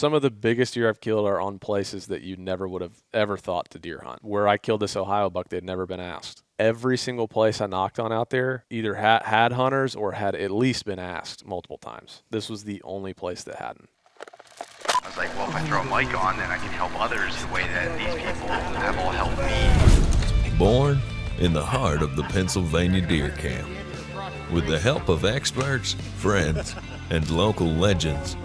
some of the biggest deer I've killed are on places that you never would have ever thought to deer hunt. Where I killed this Ohio buck, they'd never been asked. Every single place I knocked on out there either had hunters or had at least been asked multiple times. This was the only place that hadn't. I was like, well, if I throw a mic on, then I can help others the way that these people have all helped me. Born in the heart of the Pennsylvania deer camp, with the help of experts, friends, and local legends,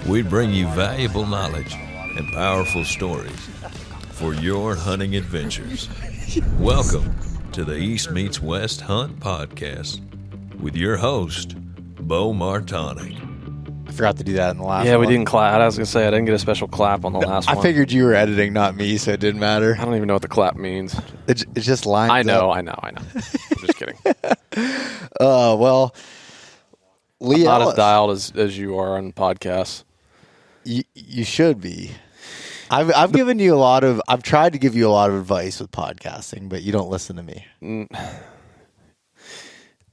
we bring you valuable knowledge and powerful stories for your hunting adventures. Welcome to the East Meets West Hunt Podcast with your host, Beau Martonik. I forgot to do that in the last one. Yeah, we didn't clap. I was going to say, I didn't get a special clap on the last one. I figured you were editing, not me, so it didn't matter. I don't even know what the clap means. It just lines I know. up. I'm just kidding. Well, Lee Not Ellis, as dialed as you are on podcasts. you should be. I've given you I've tried to give you a lot of advice with podcasting, but you don't listen to me.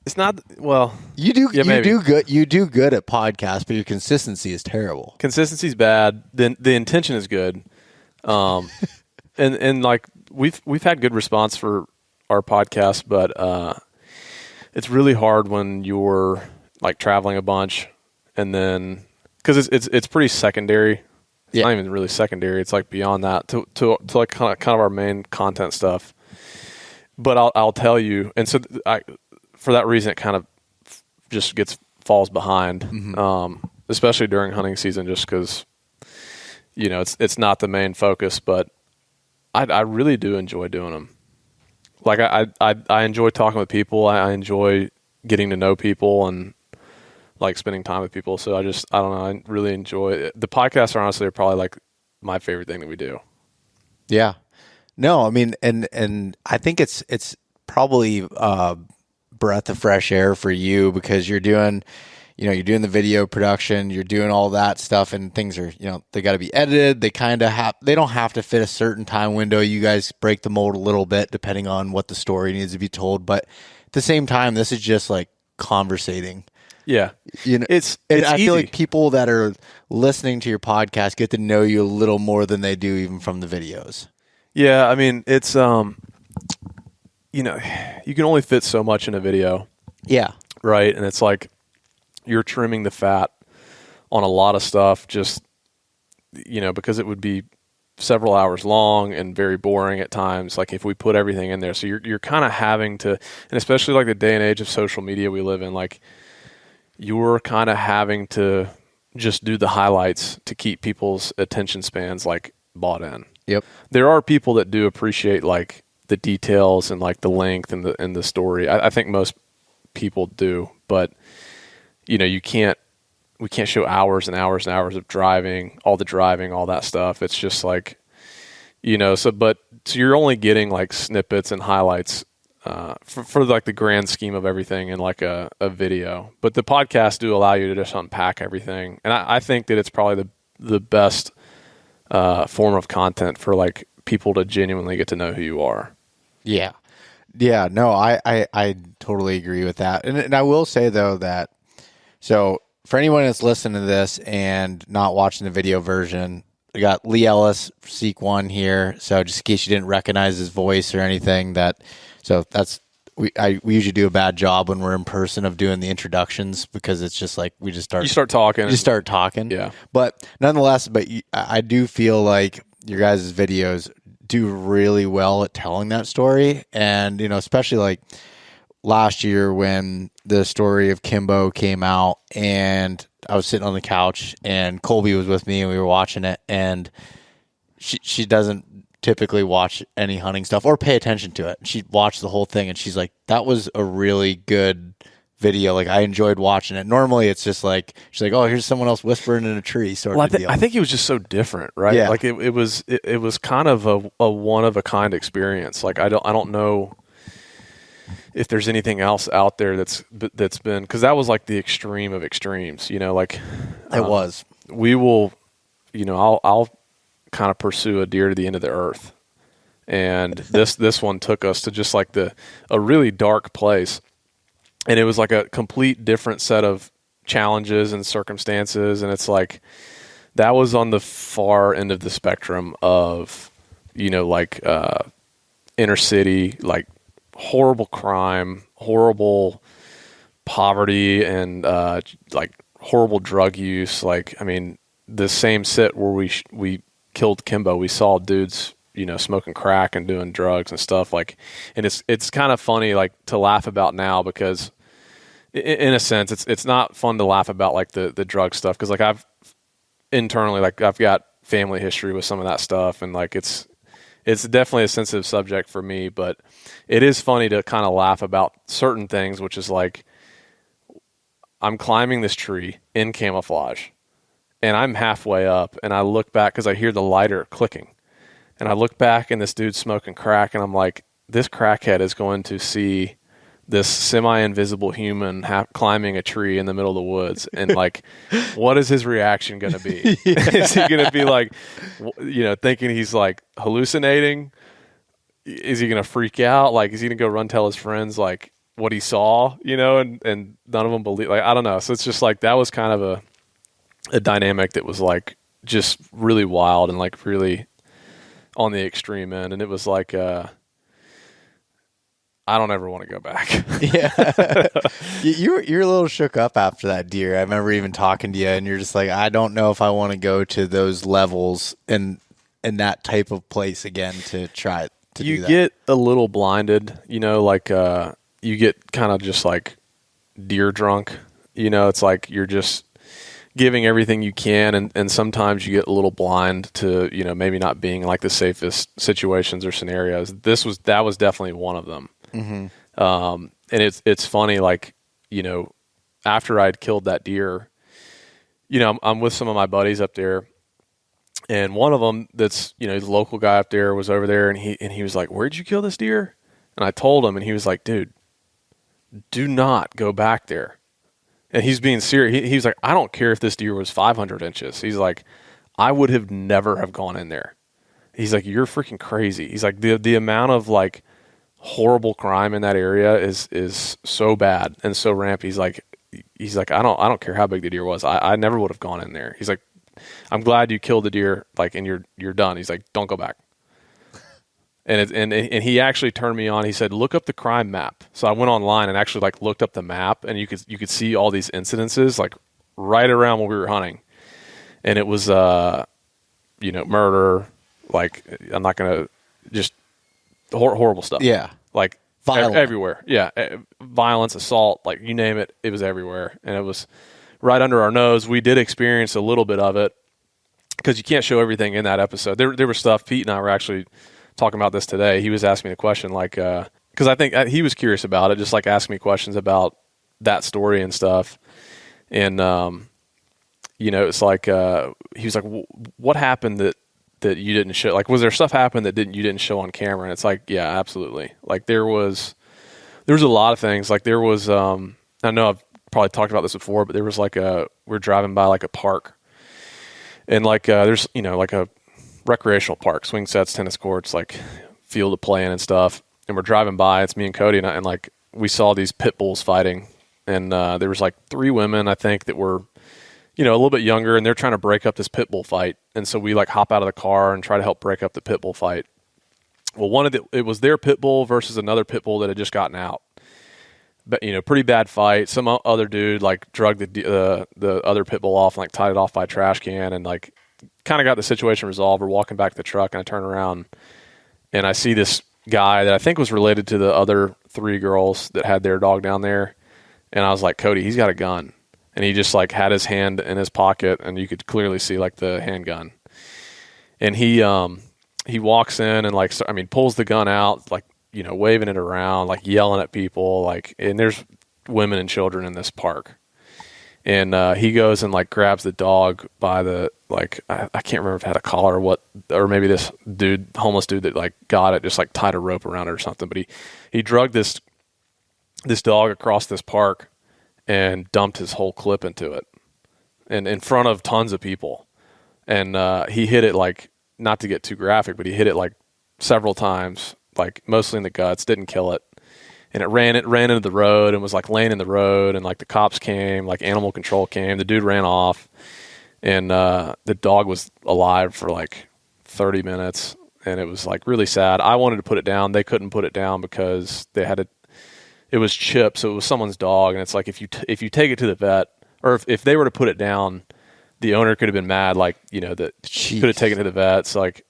It's not, well. You do maybe. You do good at podcasts, but your consistency is terrible. Consistency's bad. The intention is good. And like we've had good response for our podcast, but it's really hard when you're like traveling a bunch, and then because it's pretty secondary. It's not even really secondary. It's like beyond that to like kind of our main content stuff. But I'll tell you, and so for that reason, it kind of just falls behind, especially during hunting season, just because it's not the main focus. But I really do enjoy doing them. Like I enjoy talking with people. I enjoy getting to know people and like spending time with people. So I don't know. I really enjoy it. The podcasts are probably like my favorite thing that we do. Yeah. No, I mean, and I think it's probably breath of fresh air for you because you're doing the video production, you're doing all that stuff, and things are, they got to be edited. They they don't have to fit a certain time window. You guys break the mold a little bit depending on what the story needs to be told. But at the same time, this is just like conversating. Yeah. It's I easy. feel like people that are listening to your podcast get to know you a little more than they do even from the videos. Yeah. I mean, it's, you can only fit so much in a video. Yeah. Right. And it's like you're trimming the fat on a lot of stuff just, because it would be several hours long and very boring at times. Like if we put everything in there, so you're kind of having to, and especially like the day and age of social media we live in, like you're kind of having to just do the highlights to keep people's attention spans like bought in. Yep. There are people that do appreciate like the details and like the length and the story. I think most people do, but we can't show hours and hours and hours of driving, all that stuff. It's just like, so you're only getting like snippets and highlights for like the grand scheme of everything in like a video. But the podcasts do allow you to just unpack everything. And I think that it's probably the best form of content for like people to genuinely get to know who you are. Yeah. Yeah. No, I totally agree with that. And I will say though that, so for anyone that's listening to this and not watching the video version, we got Lee Ellis, Seek One here. So just in case you didn't recognize his voice or anything, we usually do a bad job when we're in person of doing the introductions because it's just like you start talking. Yeah. But nonetheless, I do feel like your guys' videos do really well at telling that story. And, especially like last year when the story of Kimbo came out and I was sitting on the couch and Colby was with me and we were watching it, and she doesn't typically watch any hunting stuff or pay attention to it. She watched the whole thing and she's like, that was a really good video. Like I enjoyed watching it. Normally it's just like, she's like, oh, here's someone else whispering in a tree sort of deal. I think it was just so different, right? Yeah. Like it was kind of a one of a kind experience. Like I don't know if there's anything else out there that's been, because that was like the extreme of extremes, like it was. We will, I'll kind of pursue a deer to the end of the earth, and this one took us to just like a really dark place, and it was like a complete different set of challenges and circumstances, and it's like that was on the far end of the spectrum of, like inner city, like horrible crime, horrible poverty, and like horrible drug use. Like, I mean, the same sit where we killed Kimbo, we saw dudes, smoking crack and doing drugs and stuff. Like, and it's kind of funny, like, to laugh about now, because in a sense, it's not fun to laugh about, like, the drug stuff, because, like, I've got family history with some of that stuff, and, like, it's definitely a sensitive subject for me, but it is funny to kind of laugh about certain things, which is like, I'm climbing this tree in camouflage, and I'm halfway up, and I look back because I hear the lighter clicking, and I look back, and this dude's smoking crack, and I'm like, this crackhead is going to see this semi-invisible human climbing a tree in the middle of the woods, and, like, what is his reaction going to be? Is he going to be like, thinking he's, like, hallucinating? Is he going to freak out? Like, is he going to go run tell his friends, like, what he saw, and none of them believe? Like, I don't know. So it's just like, that was kind of a dynamic that was, like, just really wild and, like, really on the extreme end. And it was like, I don't ever want to go back. Yeah. You're a little shook up after that deer. I remember even talking to you, and you're just like, I don't know if I want to go to those levels in that type of place again to try to do that. You get a little blinded, like you get kind of just like deer drunk. It's like you're just giving everything you can, and sometimes you get a little blind to, maybe not being like the safest situations or scenarios. That was definitely one of them. Mm-hmm. And it's funny, like, after I'd killed that deer, I'm with some of my buddies up there, and one of them that's, the local guy up there was over there, and he was like, "Where'd you kill this deer?" And I told him, and he was like, "Dude, do not go back there." And he's being serious. He was like, "I don't care if this deer was 500 inches. He's like, I would have never have gone in there. He's like, "You're freaking crazy." He's like, the amount of, like, horrible crime in that area is so bad and so rampant. He's like, I don't care how big the deer was. I never would have gone in there. He's like, "I'm glad you killed the deer, like, and you're done." He's like, "Don't go back." And he actually turned me on. He said, "Look up the crime map." So I went online and actually, like, looked up the map, and you could see all these incidences, like, right around when we were hunting. And it was murder, like, I'm not gonna, just horrible stuff. Yeah. Like, everywhere. Yeah. Violence, assault, like, you name it, it was everywhere. And it was right under our nose. We did experience a little bit of it, because you can't show everything in that episode. There was stuff. Pete and I were actually talking about this today. He was asking me the question, like, because I think he was curious about it, just, like, asking me questions about that story and stuff. And, it's like, he was like, "What happened that you didn't show? Like, was there stuff happened that you didn't show on camera?" And it's like, yeah, absolutely. Like, there was a lot of things. Like, there was, I know I've probably talked about this before, but there was, like, we're driving by, like, a park, and, like, there's, like, a recreational park, swing sets, tennis courts, like, field of playing and stuff. And we're driving by, it's me and Cody, and like, we saw these pit bulls fighting, and there was, like, 3 women, I think, that were, a little bit younger, and they're trying to break up this pit bull fight. And so we, like, hop out of the car and try to help break up the pit bull fight. Well, it was their pit bull versus another pit bull that had just gotten out. But, pretty bad fight. Some other dude, like, drugged the other pit bull off and, like, tied it off by a trash can, and, like, kind of got the situation resolved. We're walking back to the truck, and I turn around, and I see this guy that I think was related to the other 3 girls that had their dog down there. And I was like, "Cody, he's got a gun." And he just, like, had his hand in his pocket, and you could clearly see, like, the handgun. And he walks in and, like, pulls the gun out, like, waving it around, like, yelling at people, like, and there's women and children in this park. And he goes and, like, grabs the dog by the, like, I can't remember if it had a collar or what, or maybe this dude, homeless dude that, like, got it, just, like, tied a rope around it or something. But he drugged this dog across this park and dumped his whole clip into it, and in front of tons of people. And he hit it, like, not to get too graphic, but he hit it, like, several times, like, mostly in the guts, didn't kill it. And it ran into the road and was, like, laying in the road, and, like, the cops came, like, animal control came, the dude ran off. And the dog was alive for like 30 minutes, and it was like really sad. I wanted to put it down. They couldn't put it down because they had it was Chip, so it was someone's dog, and it's like if you take it to the vet, or if they were to put it down, the owner could have been mad, like, you know, that could have taken it to the vet. So like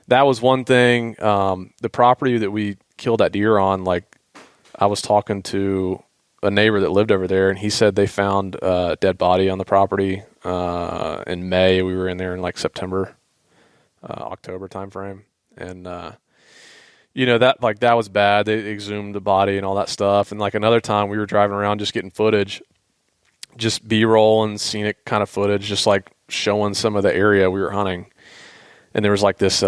that was one thing. The property that we killed that deer on, like I was talking to a neighbor that lived over there, and he said they found a dead body on the property in May. We were in there in like September, October timeframe, and you know, that was bad. They exhumed the body and all that stuff. And like another time, we were driving around just getting footage, just B-roll and scenic kind of footage, just like showing some of the area we were hunting. And there was like this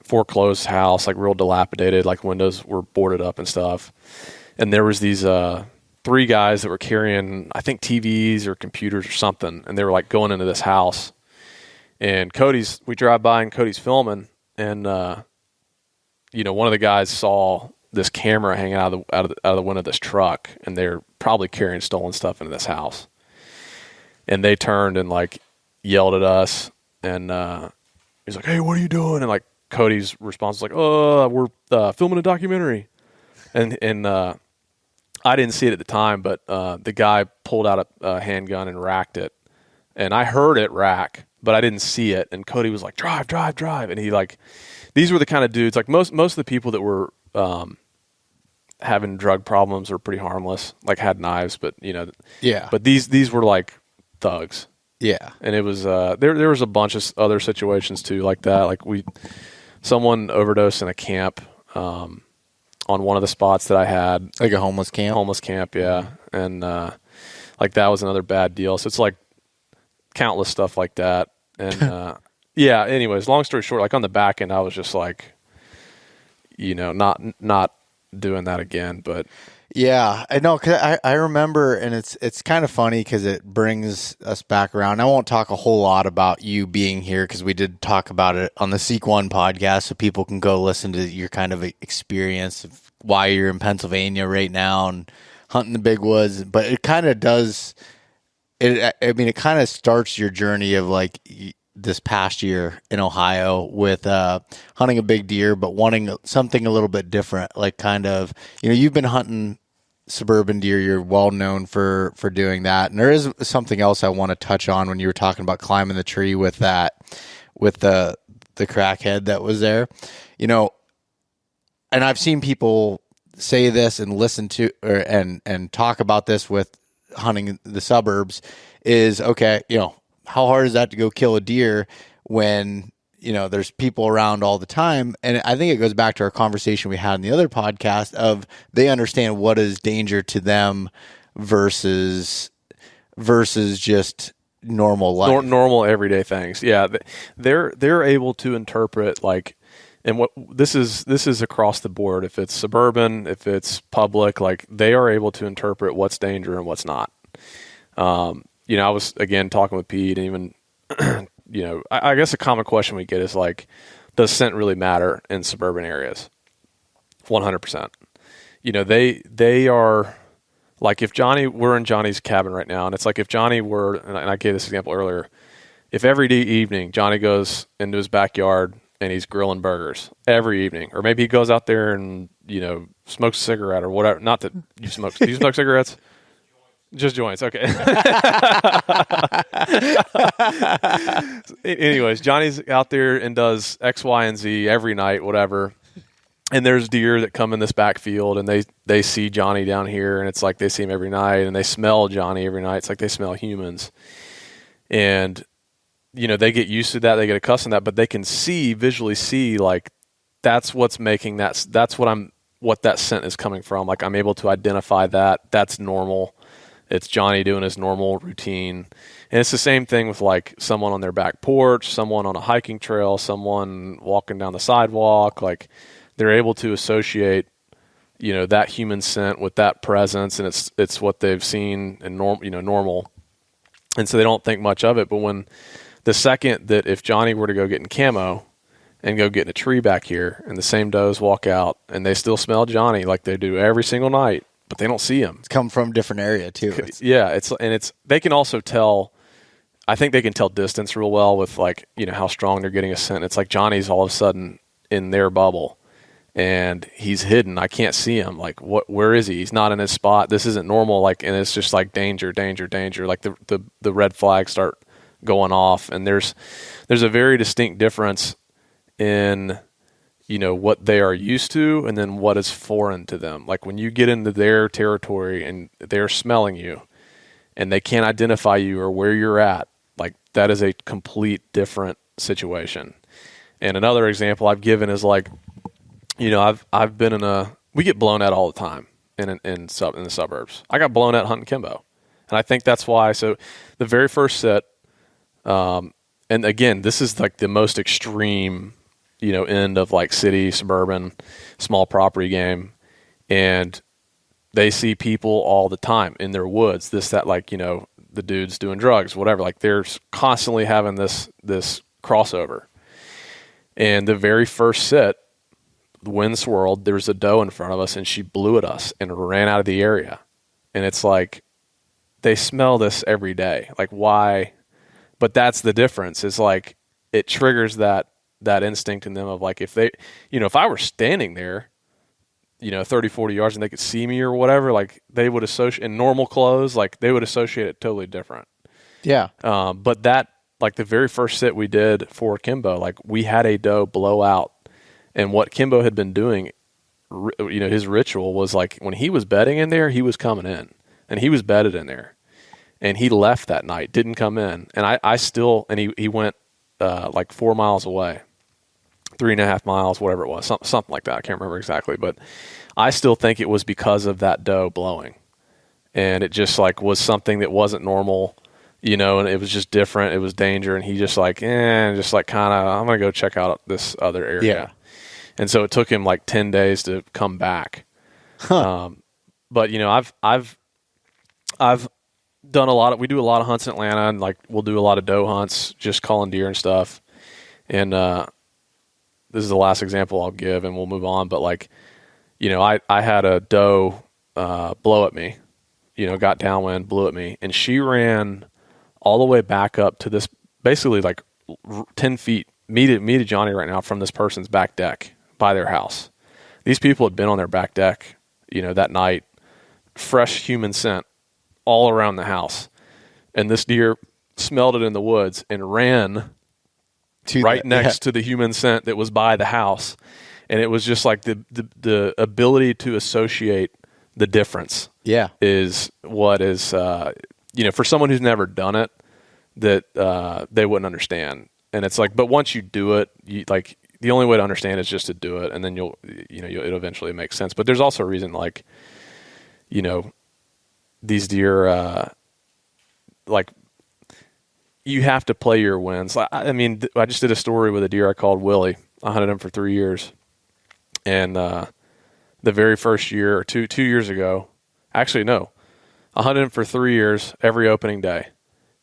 foreclosed house, like real dilapidated, like windows were boarded up and stuff. And there was these 3 guys that were carrying, I think, TVs or computers or something, and they were like going into this house. And we drive by and Cody's filming, and you know, one of the guys saw this camera hanging out of the window of this truck, and they're probably carrying stolen stuff into this house. And they turned and like yelled at us, and he's like, "Hey, what are you doing?" And like Cody's response was like, "Oh, we're filming a documentary." And I didn't see it at the time, but the guy pulled out a handgun and racked it, and I heard it rack, but I didn't see it. And Cody was like, "Drive, drive, drive!" And he like, these were the kind of dudes, like most of the people that were having drug problems were pretty harmless, like had knives, but you know, yeah. But these were like thugs. Yeah. And it was there was a bunch of other situations too like that. Like someone overdosed in a camp on one of the spots that I had. Like a homeless camp? Homeless camp, yeah. And like that was another bad deal. So it's like countless stuff like that. And yeah, anyways, long story short, like on the back end I was just like, you know, not doing that again, but yeah, I know, because I remember, and it's kind of funny because it brings us back around. I won't talk a whole lot about you being here because we did talk about it on the Seek One podcast, so people can go listen to your kind of experience of why you're in Pennsylvania right now and hunting the big woods. But it kind of does, it kind of starts your journey of like this past year in Ohio with hunting a big deer, but wanting something a little bit different. Like kind of, you know, you've been hunting suburban deer. You're well known for doing that. And there is something else I want to touch on when you were talking about climbing the tree with the crackhead that was there, you know, and I've seen people say this and listen to, and talk about this with hunting the suburbs is, okay, you know, how hard is that to go kill a deer when, you know, there's people around all the time? And I think it goes back to our conversation we had in the other podcast of they understand what is danger to them versus just normal life. Normal everyday things. Yeah. They're able to interpret, like, and what this is across the board. If it's suburban, if it's public, like they are able to interpret what's danger and what's not. You know, I was, again, talking with Pete, and even, you know, I guess a common question we get is like, does scent really matter in suburban areas? 100%. You know, they are, like, if we're in Johnny's cabin right now, and it's like if Johnny were, and I gave this example earlier, if every evening Johnny goes into his backyard and he's grilling burgers every evening, or maybe he goes out there and, you know, smokes a cigarette or whatever. Not that you smoke. Do you smoke cigarettes? Just joints, okay. Anyways, Johnny's out there and does X, Y, and Z every night, whatever. And there's deer that come in this backfield, and they see Johnny down here, and it's like they see him every night, and they smell Johnny every night. It's like they smell humans. And, you know, they get used to that, they get accustomed to that, but they can visually see, like, that's what's making that's what that scent is coming from. Like, I'm able to identify that. That's normal. It's Johnny doing his normal routine. And it's the same thing with like someone on their back porch, someone on a hiking trail, someone walking down the sidewalk. Like they're able to associate, you know, that human scent with that presence, and it's what they've seen in normal. And so they don't think much of it. But when the second that if Johnny were to go get in camo and go get in a tree back here, and the same does walk out and they still smell Johnny like they do every single night, but they don't see him. It's come from a different area too. Yeah, they can also tell I think they can tell distance real well with like, how strong they're getting a scent. It's like Johnny's all of a sudden in their bubble and he's hidden. I can't see him. Like where is he? He's not in his spot. This isn't normal. Like, and it's just like danger, danger, danger. Like the red flags start going off, and there's a very distinct difference in, what they are used to and then what is foreign to them. Like when you get into their territory and they're smelling you and they can't identify you or where you're at, like that is a complete different situation. And another example I've given is like, I've been we get blown at all the time in the suburbs. I got blown at hunting Kimbo. And I think that's why. So the very first set, and again, this is like the most extreme, end of like city, suburban, small property game. And they see people all the time in their woods, like, the dudes doing drugs, whatever. Like they're constantly having this crossover. And the very first sit, the wind swirled, there was a doe in front of us and she blew at us and ran out of the area. And it's like, they smell this every day. Like why? But that's the difference. Is like, it triggers that instinct in them of like, if they, if I were standing there, 30, 40 yards and they could see me or whatever, like they would associate in normal clothes, like they would associate it totally different. Yeah. But that, like the very first sit we did for Kimbo, like we had a doe blow out, and what Kimbo had been doing, his ritual was like when he was bedding in there, he was coming in and he was bedded in there and he left that night, didn't come in. And I still, and he went like 4 miles away. 3.5 miles, whatever it was, something like that. I can't remember exactly, but I still think it was because of that doe blowing, and it just like was something that wasn't normal, and it was just different. It was danger, and he just like, kind of, I'm gonna go check out this other area. Yeah. And so it took him like 10 days to come back. But I've done we do a lot of hunts in Atlanta, and like we'll do a lot of doe hunts, just calling deer and stuff, and this is the last example I'll give and we'll move on. But like, I had a doe blow at me, got downwind, blew at me. And she ran all the way back up to this, basically like 10 feet, me to Johnny right now, from this person's back deck by their house. These people had been on their back deck, that night, fresh human scent all around the house. And this deer smelled it in the woods and ran next to the human scent that was by the house. And it was just like the ability to associate the difference is what is, for someone who's never done it, that they wouldn't understand. And it's like, but once you do it, like the only way to understand is just to do it. And then it'll eventually make sense. But there's also a reason, like, these deer, like, you have to play your wins. I mean, I just did a story with a deer I called Willie. I hunted him for 3 years. And the very first year, or two years ago, actually, no, I hunted him for 3 years, every opening day.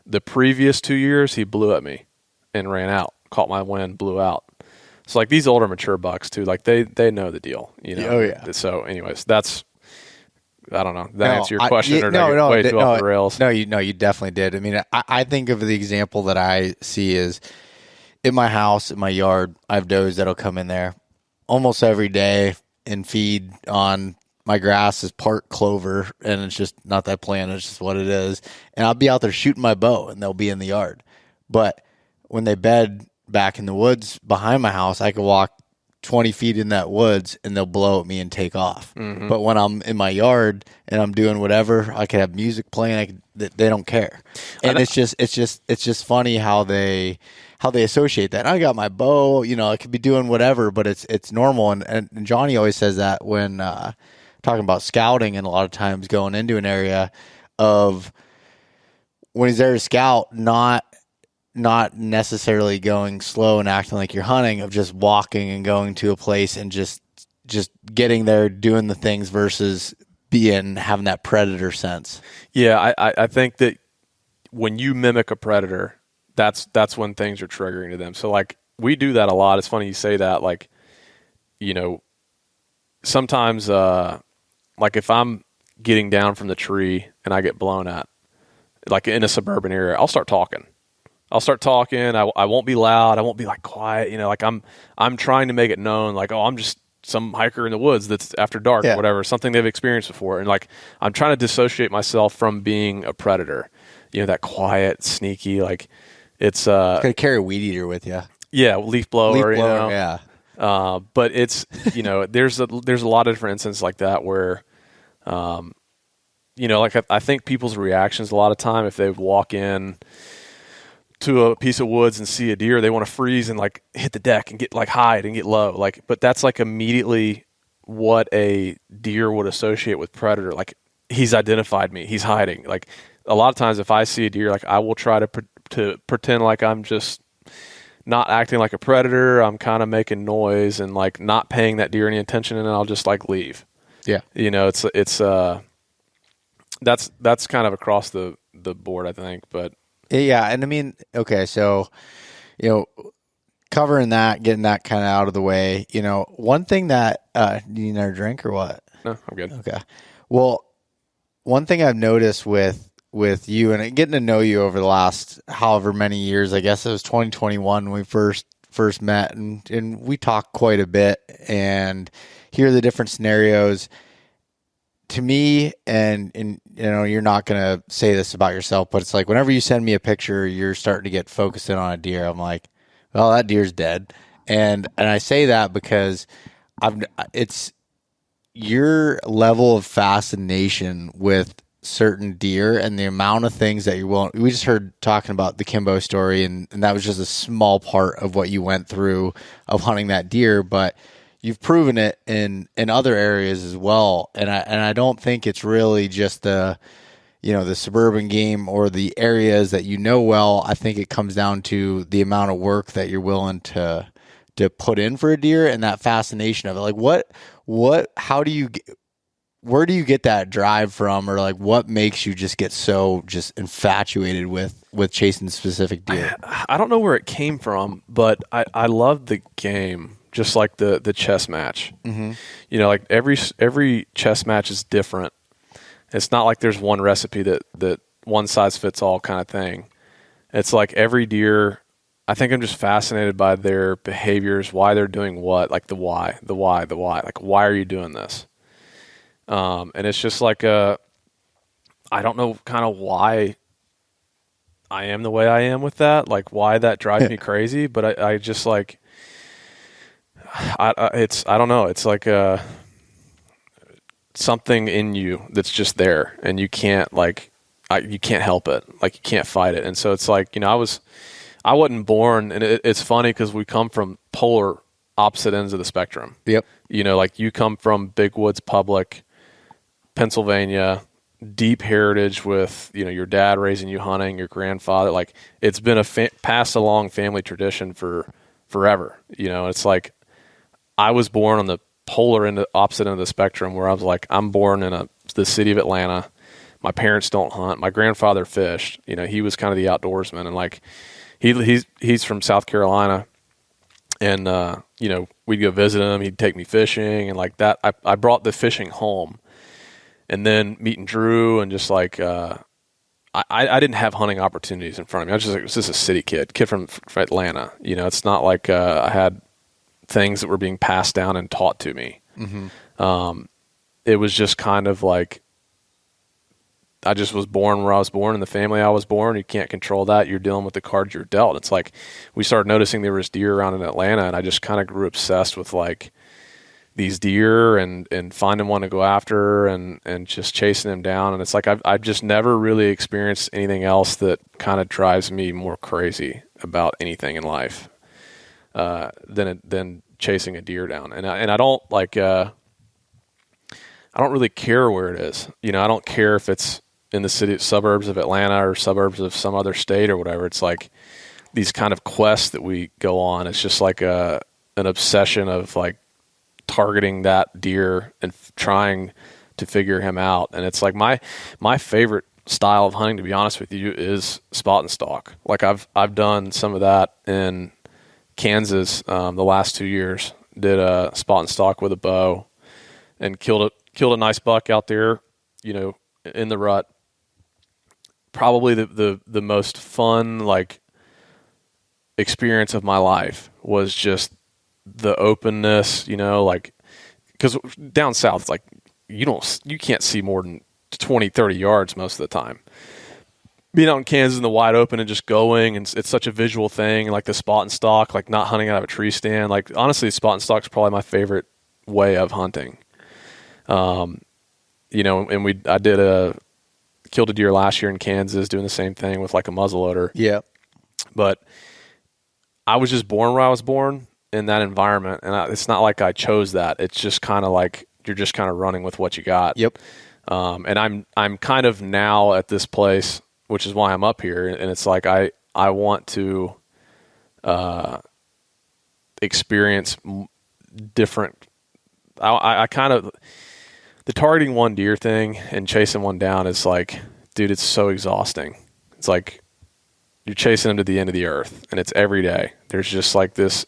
The previous 2 years, he blew at me and ran out, caught my wind, blew out. So, like, these older mature bucks, too, like, they know the deal, Oh, yeah. So, anyways, that's, I don't know. Did that answer your question, or way too off the rails? No, you definitely did. I mean, I think of the example that I see is in my house, in my yard, I have does that'll come in there almost every day and feed on my grass is part clover, and it's just not that plant. It's just what it is. And I'll be out there shooting my bow, and they'll be in the yard. But when they bed back in the woods behind my house, I could walk 20 feet in that woods and they'll blow at me and take off. Mm-hmm. But when I'm in my yard and I'm doing whatever, I could have music playing. They don't care. And it's just funny how they associate that. I got my bow, I could be doing whatever, but it's normal. And Johnny always says that when talking about scouting, and a lot of times going into an area of when he's there to scout, not necessarily going slow and acting like you're hunting, of just walking and going to a place and just getting there, doing the things versus having that predator sense. Yeah, I think that when you mimic a predator, that's when things are triggering to them. So like we do that a lot. It's funny you say that. Like, sometimes like if I'm getting down from the tree and I get blown at, like in a suburban area, I'll start talking. I'll start talking. I won't be loud. I won't be like quiet. Like I'm trying to make it known. Like, oh, I'm just some hiker in the woods that's after dark or whatever, something they've experienced before. And like, I'm trying to dissociate myself from being a predator. That quiet, sneaky, like it's gotta carry a weed eater with you. Yeah, leaf blower. Yeah. But it's there's a lot of different instances like that where, like I think people's reactions a lot of time if they walk in to a piece of woods and see a deer, they want to freeze and like hit the deck and get like hide and get low. Like, but that's like immediately what a deer would associate with predator. Like, he's identified me. He's hiding. Like, a lot of times if I see a deer, like I will try to pretend like I'm just not acting like a predator. I'm kind of making noise and like not paying that deer any attention, and then I'll just like leave. Yeah. It's that's kind of across the board, I think, but yeah. And I mean, okay, so, covering that, getting that kind of out of the way, one thing that, do you need a drink or what? No, I'm good. Okay. Well, one thing I've noticed with you and getting to know you over the last however many years, I guess it was 2021 when we first met, and we talked quite a bit and hear the different scenarios. To me, and you're not going to say this about yourself, but it's like whenever you send me a picture, you're starting to get focused in on a deer. I'm like, well, that deer's dead. And I say that because it's your level of fascination with certain deer and the amount of things that you're willing. We just heard talking about the Kimbo story, and that was just a small part of what you went through of hunting that deer, but you've proven it in other areas as well. And I don't think it's really just the suburban game or the areas that well. I think it comes down to the amount of work that you're willing to put in for a deer and that fascination of it. Like where do you get that drive from, or like what makes you just get so just infatuated with chasing specific deer? I don't know where it came from, but I love the game. Just like the chess match, like every chess match is different. It's not like there's one recipe that one size fits all kind of thing. It's like every deer, I think I'm just fascinated by their behaviors, why they're doing what, like the why. Like, why are you doing this? And it's just like I don't know kind of why I am the way I am with that, like why that drives me crazy, but I just like, I don't know. It's like something in you that's just there, and you can't you can't help it. Like, you can't fight it. And so it's like, I wasn't born, and it's funny because we come from polar opposite ends of the spectrum. Yep. Like you come from big woods public, Pennsylvania, deep heritage with, your dad raising you hunting, your grandfather. Like, it's been a passed along family tradition for forever. It's like, I was born on the polar end, opposite end of the spectrum, where I was like, I'm born in the city of Atlanta. My parents don't hunt. My grandfather fished. He was kind of the outdoorsman, and like he's from South Carolina, and we'd go visit him. He'd take me fishing, and like that, I brought the fishing home, and then meeting Drew, and just like I didn't have hunting opportunities in front of me. I was just a city kid from Atlanta. It's not like I had things that were being passed down and taught to me. It was just kind of like, I just was born where I was born in the family I was born. You can't control that. You're dealing with the cards you're dealt. It's like, we started noticing there was deer around in Atlanta, and I just kind of grew obsessed with like these deer and finding one to go after and just chasing them down. And it's like, I've just never really experienced anything else that kind of drives me more crazy about anything in life than chasing a deer down. And I don't like, I don't really care where it is. I don't care if it's in the suburbs of Atlanta or suburbs of some other state or whatever. It's like these kind of quests that we go on. It's just like an obsession of like targeting that deer and trying to figure him out. And it's like my favorite style of hunting, to be honest with you, is spot and stalk. Like I've done some of that in Kansas the last 2 years. Did a spot and stalk with a bow and killed a nice buck out there, in the rut. Probably the most fun, like experience of my life was just the openness, like, because down south, it's like you can't see more than 20, 30 yards most of the time. Being out in Kansas in the wide open and just going, and it's such a visual thing, like the spot and stalk, like not hunting out of a tree stand. Like, honestly, spot and stalk is probably my favorite way of hunting. And I killed a deer last year in Kansas doing the same thing with like a muzzleloader. Yeah. But I was just born where I was born in that environment. And it's not like I chose that. It's just kind of like, you're just kind of running with what you got. Yep. And I'm kind of now at this place, which is why I'm up here. And it's like, I want to, experience different, I kind of, the targeting one deer thing and chasing one down is like, dude, it's so exhausting. It's like you're chasing them to the end of the earth, and it's every day. There's just like this,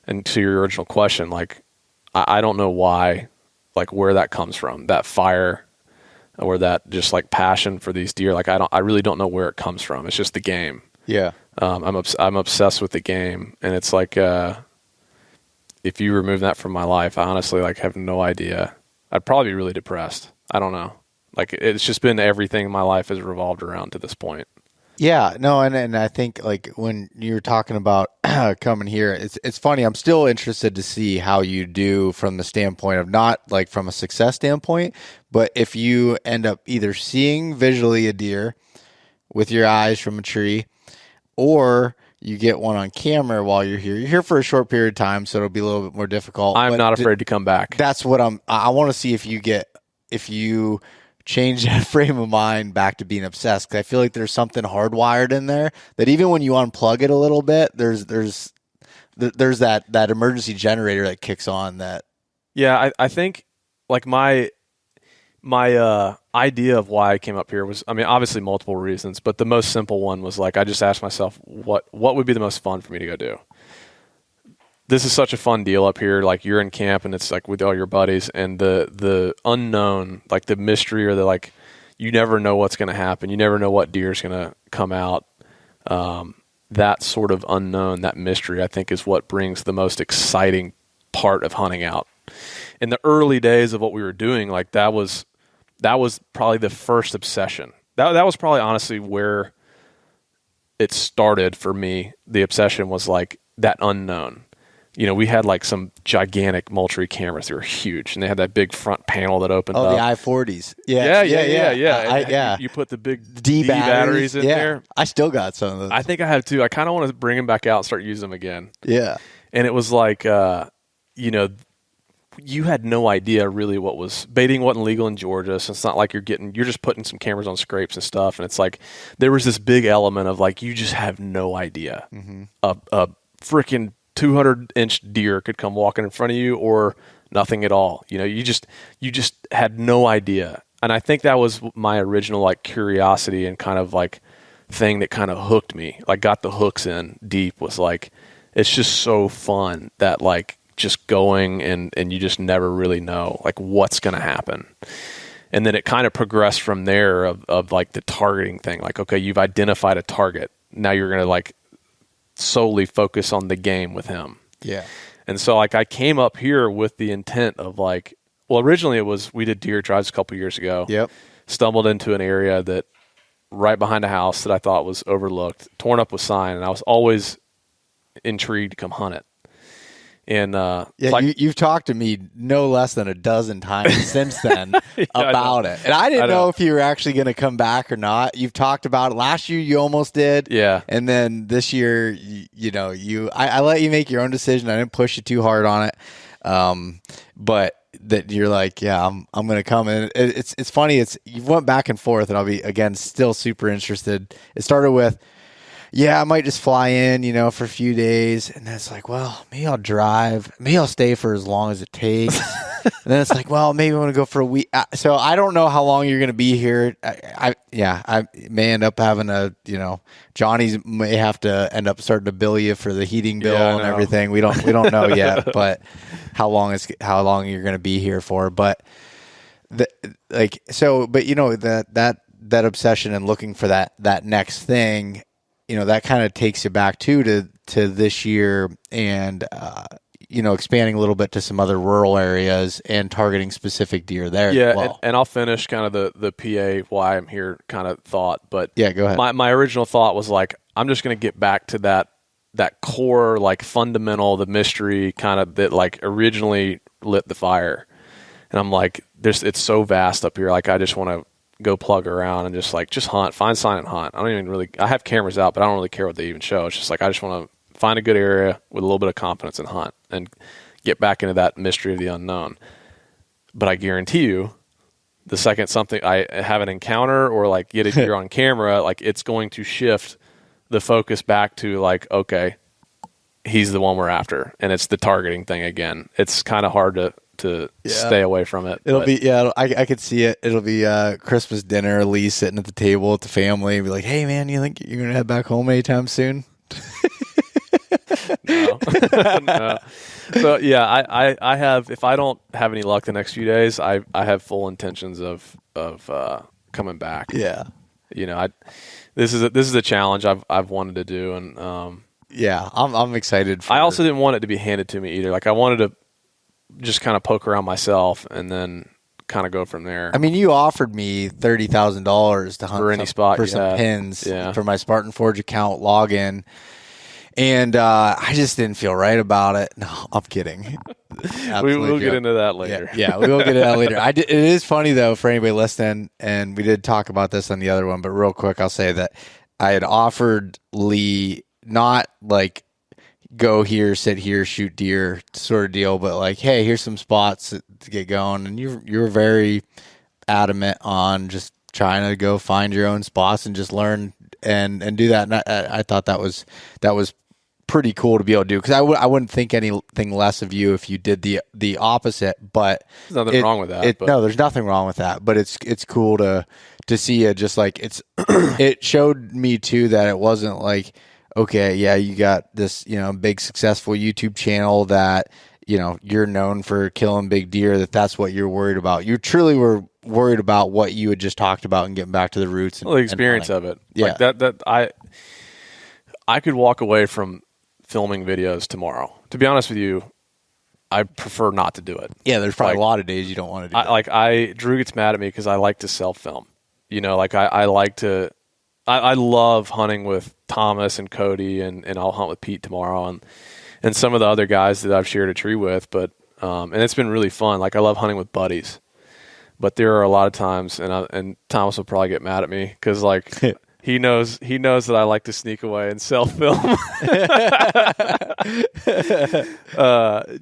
and to your original question, like, I don't know why, like where that comes from, that fire or that just like passion for these deer. Like, I really don't know where it comes from. It's just the game. Yeah. I'm obsessed with the game, and it's like, if you remove that from my life, I honestly like have no idea. I'd probably be really depressed. I don't know. Like, it's just been everything in my life has revolved around to this point. Yeah, no, and I think like when you're talking about coming here, it's funny. I'm still interested to see how you do from the standpoint of not like from a success standpoint, but if you end up either seeing visually a deer with your eyes from a tree, or you get one on camera while you're here. You're here for a short period of time, so it'll be a little bit more difficult. I'm not afraid to come back. That's what I want to see if you change that frame of mind back to being obsessed. Cause I feel like there's something hardwired in there that even when you unplug it a little bit, there's that emergency generator that kicks on that. Yeah. I think like my idea of why I came up here was, I mean, obviously multiple reasons, but the most simple one was like, I just asked myself what would be the most fun for me to go do. This is such a fun deal up here. Like, you're in camp and it's like with all your buddies, and the unknown, like the mystery, or the, like, you never know what's going to happen. You never know what deer is going to come out. That sort of unknown, that mystery, I think is what brings the most exciting part of hunting out. In the early days of what we were doing, like that was probably the first obsession. That was probably honestly where it started for me. The obsession was like that unknown. We had like some gigantic Moultrie cameras. They were huge, and they had that big front panel that opened up. Oh, the i40s. Yeah. Yeah. You put the big D batteries in there. I still got some of those. I think I have too. I kind of want to bring them back out and start using them again. Yeah. And it was like, you had no idea really what was baiting. Wasn't legal in Georgia, so it's not like you're just putting some cameras on scrapes and stuff. And it's like there was this big element of like you just have no idea. Mm-hmm. A freaking 200-inch deer could come walking in front of you, or nothing at all. You just had no idea. And I think that was my original like curiosity and kind of like thing that kind of hooked me. Like, got the hooks in deep. Was like, it's just so fun that like just going and you just never really know like what's going to happen. And then it kind of progressed from there of like the targeting thing. Like, okay, you've identified a target. Now you're going to like solely focus on the game with him. Yeah. And so like I came up here with the intent of like, well, originally we did deer drives a couple years ago. Yep. Stumbled into an area that right behind a house that I thought was overlooked, torn up with sign, and I was always intrigued to come hunt it. And you've talked to me no less than a dozen times since then about it, and I didn't know if you were actually going to come back or not. You've talked about it last year. You almost did, yeah. And then this year, I let you make your own decision. I didn't push you too hard on it, but that you're like, yeah, I'm going to come. And it's funny. You went back and forth, and I'll be again still super interested. It started with, yeah, I might just fly in, for a few days. And then it's like, well, maybe I'll drive. Maybe I'll stay for as long as it takes. And then it's like, well, maybe I want to go for a week. So I don't know how long you're going to be here. I may end up having Johnny's may have to end up starting to bill you for the heating bill and everything. We don't know yet, but how long you're going to be here for. But that obsession and looking for that next thing, that kind of takes you back too to to this year and expanding a little bit to some other rural areas and targeting specific deer there. Yeah, as well. and I'll finish kind of the PA why I'm here kind of thought. But yeah, go ahead. My original thought was like, I'm just going to get back to that core, like fundamental, the mystery kind of that like originally lit the fire. And I'm like, it's so vast up here. Like I just want to go plug around and just hunt, find sign and hunt. I have cameras out, but I don't really care what they even show. It's just like, I just want to find a good area with a little bit of confidence and hunt and get back into that mystery of the unknown. But I guarantee you, the second something I have an encounter or like get a deer on camera, like it's going to shift the focus back to like, okay, he's the one we're after. And it's the targeting thing again. It's kind of hard to stay away from it. I could see it. It'll be Christmas dinner, Lee sitting at the table with the family and be like, hey man, you think you're going to head back home anytime soon? No. No. So yeah, I have, if I don't have any luck the next few days, I have full intentions of coming back. Yeah. This is a challenge I've wanted to do. And, I'm excited. I also didn't want it to be handed to me either. Like I wanted to just kind of poke around myself and then kind of go from there. I mean, you offered me $30,000 to hunt for any spot for some had. pins Yeah. for my Spartan Forge account login. And I just didn't feel right about it. No, I'm kidding. We'll get into that later. Yeah, we will get into that later. It is funny, though, for anybody listening, and we did talk about this on the other one, but real quick, I'll say that I had offered Lee not like go here, sit here, shoot deer sort of deal, but like, hey, here's some spots to get going. And you were very adamant on just trying to go find your own spots and just learn and do that. And I thought that was pretty cool to be able to do, because I wouldn't think anything less of you if you did the opposite. But there's nothing wrong with that. No, there's nothing wrong with that. But it's cool to see it. Just like it showed me too that it wasn't like, okay, yeah, you got this big successful YouTube channel that you're known for killing big deer. That's what you're worried about. You truly were worried about what you had just talked about and getting back to the roots. And, the experience of it. Yeah, like that I could walk away from filming videos tomorrow. To be honest with you, I prefer not to do it. Yeah, there's probably a lot of days you don't want to do that. Drew gets mad at me because I like to self-film. I like to I love hunting with Thomas and Cody, and I'll hunt with Pete tomorrow and some of the other guys that I've shared a tree with. But and it's been really fun. Like I love hunting with buddies. But there are a lot of times, and Thomas will probably get mad at me because like he knows that I like to sneak away and self-film.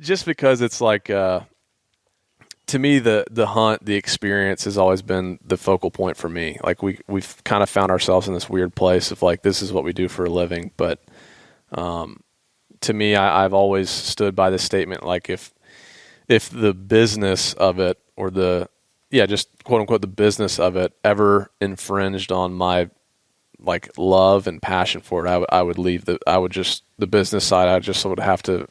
Just because it's like to me the hunt, the experience has always been the focal point for me. Like we've kind of found ourselves in this weird place of like, this is what we do for a living. But to me, I've always stood by this statement, like if the business of it or just quote unquote the business of it ever infringed on my like love and passion for it, I would leave the business side. I just would have to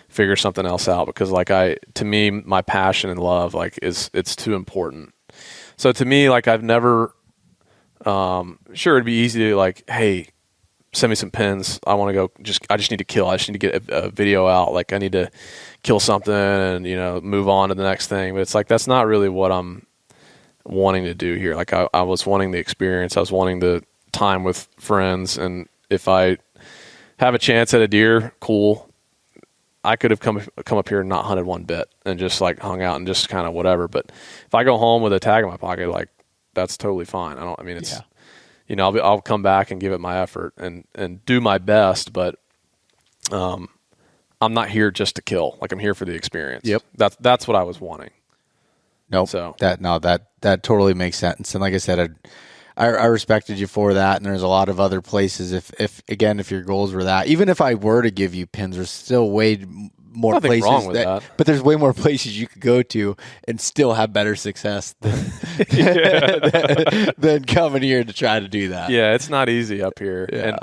figure something else out, because like to me, my passion and love, like it's too important. So to me, like I've never, sure, it'd be easy to like, hey, send me some pins. I want to go, I just need to kill. I just need to get a video out. Like I need to kill something and, move on to the next thing. But it's like, that's not really what I'm wanting to do here. Like I was wanting the experience. I was wanting the time with friends. And if I have a chance at a deer, cool. I could have come up here and not hunted one bit and just like hung out and just kind of whatever. But if I go home with a tag in my pocket, like that's totally fine. I'll come back and give it my effort and do my best, but I'm not here just to kill. Like I'm here for the experience. Yep. That's what I was wanting. Nope. So that totally makes sense. And like I said, I respected you for that. And there's a lot of other places. If your goals were that, even if I were to give you pins, there's still way more Nothing places wrong with that. But there's way more places you could go to and still have better success than coming here to try to do that. Yeah. It's not easy up here. Yeah.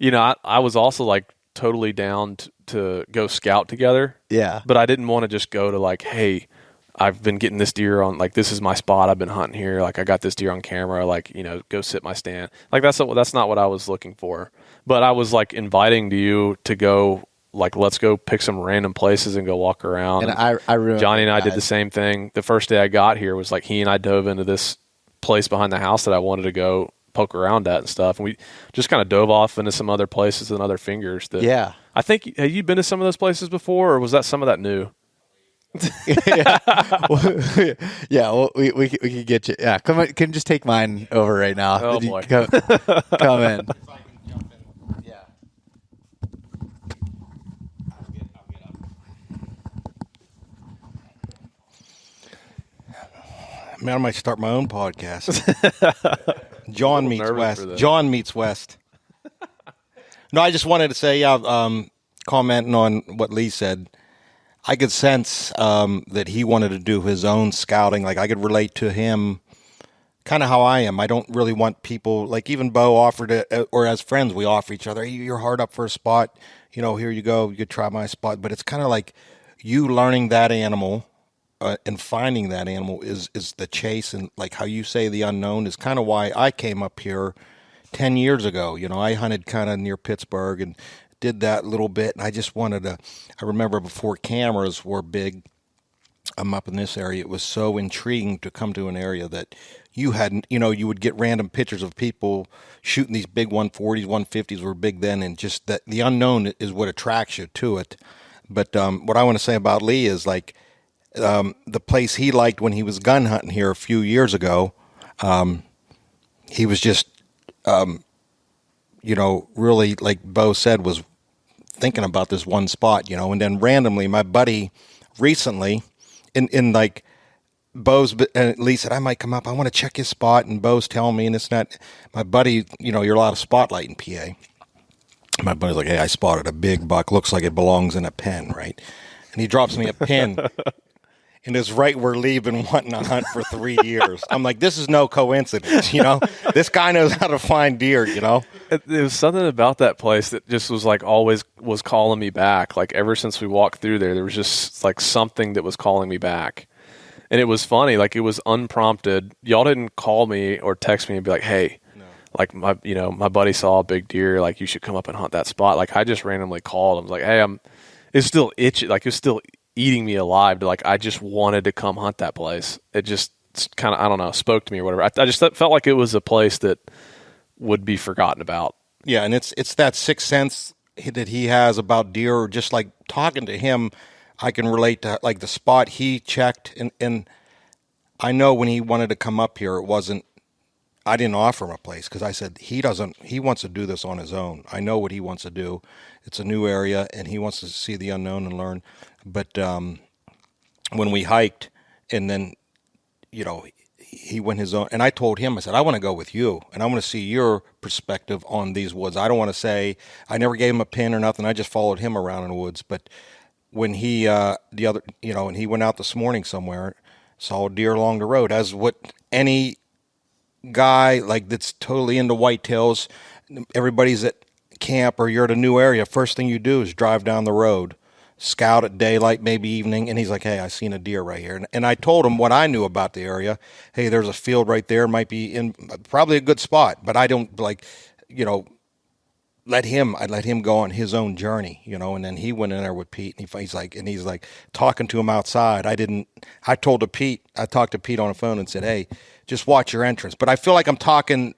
And, I was also like totally down to go scout together. Yeah. But I didn't want to just go to like, hey, I've been getting this deer on, like, this is my spot. I've been hunting here. Like, I got this deer on camera. Like, go sit my stand. Like, that's not what I was looking for. But I was like inviting you to go, like, let's go pick some random places and go walk around. And I ruined Johnny and I it, did the guys. same thing. The first day I got here was like he and I dove into this place behind the house that I wanted to go poke around at and stuff. And we just kind of dove off into some other places and other fingers. That Yeah. I think, have you been to some of those places before, or was that some of that new? Yeah, well, we could get you. Yeah, come on, can just take mine over right now. Oh, You boy. come in. Yeah. Man, I might start my own podcast. John meets nervous West. for that. John meets West. No, I just wanted to say, commenting on what Lee said, I could sense that he wanted to do his own scouting. Like, I could relate to him kind of how I am. I don't really want people, like even Beau offered it, or as friends, we offer each other, hey, you're hard up for a spot. You know, here you go. You could try my spot. But it's kind of like you learning that animal and finding that animal is the chase. And like how you say the unknown is kind of why I came up here 10 years ago. You know, I hunted kind of near Pittsburgh and did that little bit. And I just wanted to, I remember before cameras were big, I'm up in this area. It was so intriguing to come to an area that you hadn't, you know, you would get random pictures of people shooting these big 140s, 150s were big then. And just that the unknown is what attracts you to it. But what I want to say about Lee is like, the place he liked when he was gun hunting here a few years ago, he was just, you know, really, like Beau said, was thinking about this one spot, you know, and then randomly my buddy recently in like Beau's, and Lee said, I might come up, I want to check his spot, and Beau's telling me, and it's not, my buddy, you know, you're allowed to spotlight in PA. My buddy's like, hey, I spotted a big buck, looks like it belongs in a pen, right? And he drops me a pin. And it's right where Lee been wanting to hunt for 3 years. I'm like, this is no coincidence, you know? This guy knows how to find deer, you know? There was something about that place that just was like always was calling me back. Like ever since we walked through there was just like something that was calling me back. And it was funny, like it was unprompted. Y'all didn't call me or text me and be like, hey, like my buddy saw a big deer, like you should come up and hunt that spot. Like I just randomly called. I was like, hey, it's still itchy, like it's still eating me alive. Like I just wanted to come hunt that place. It just kind of, I don't know, spoke to me or whatever. I just felt like it was a place that would be forgotten about. Yeah, and it's that sixth sense that he has about deer, or just like talking to him, I can relate to like the spot he checked, and I know when he wanted to come up here, it wasn't, I didn't offer him a place because I said he wants to do this on his own. I know what he wants to do. It's a new area, and he wants to see the unknown and learn. But when we hiked, and then, you know, he went his own, and I told him, I said, I want to go with you, and I want to see your perspective on these woods. I don't want to say, I never gave him a pin or nothing. I just followed him around in the woods. But when he, and he went out this morning somewhere, saw a deer along the road, as what any guy like that's totally into whitetails, everybody's at camp or you're at a new area, first thing you do is drive down the road, scout at daylight, maybe evening, and he's like, hey, I seen a deer right here. And I told him what I knew about the area. Hey, there's a field right there, might be in probably a good spot, but I don't, like, you know, I'd let him go on his own journey, you know. And then he went in there with Pete, and he's like talking to him outside. I talked to Pete on the phone and said, hey, just watch your entrance. But I feel like I'm talking,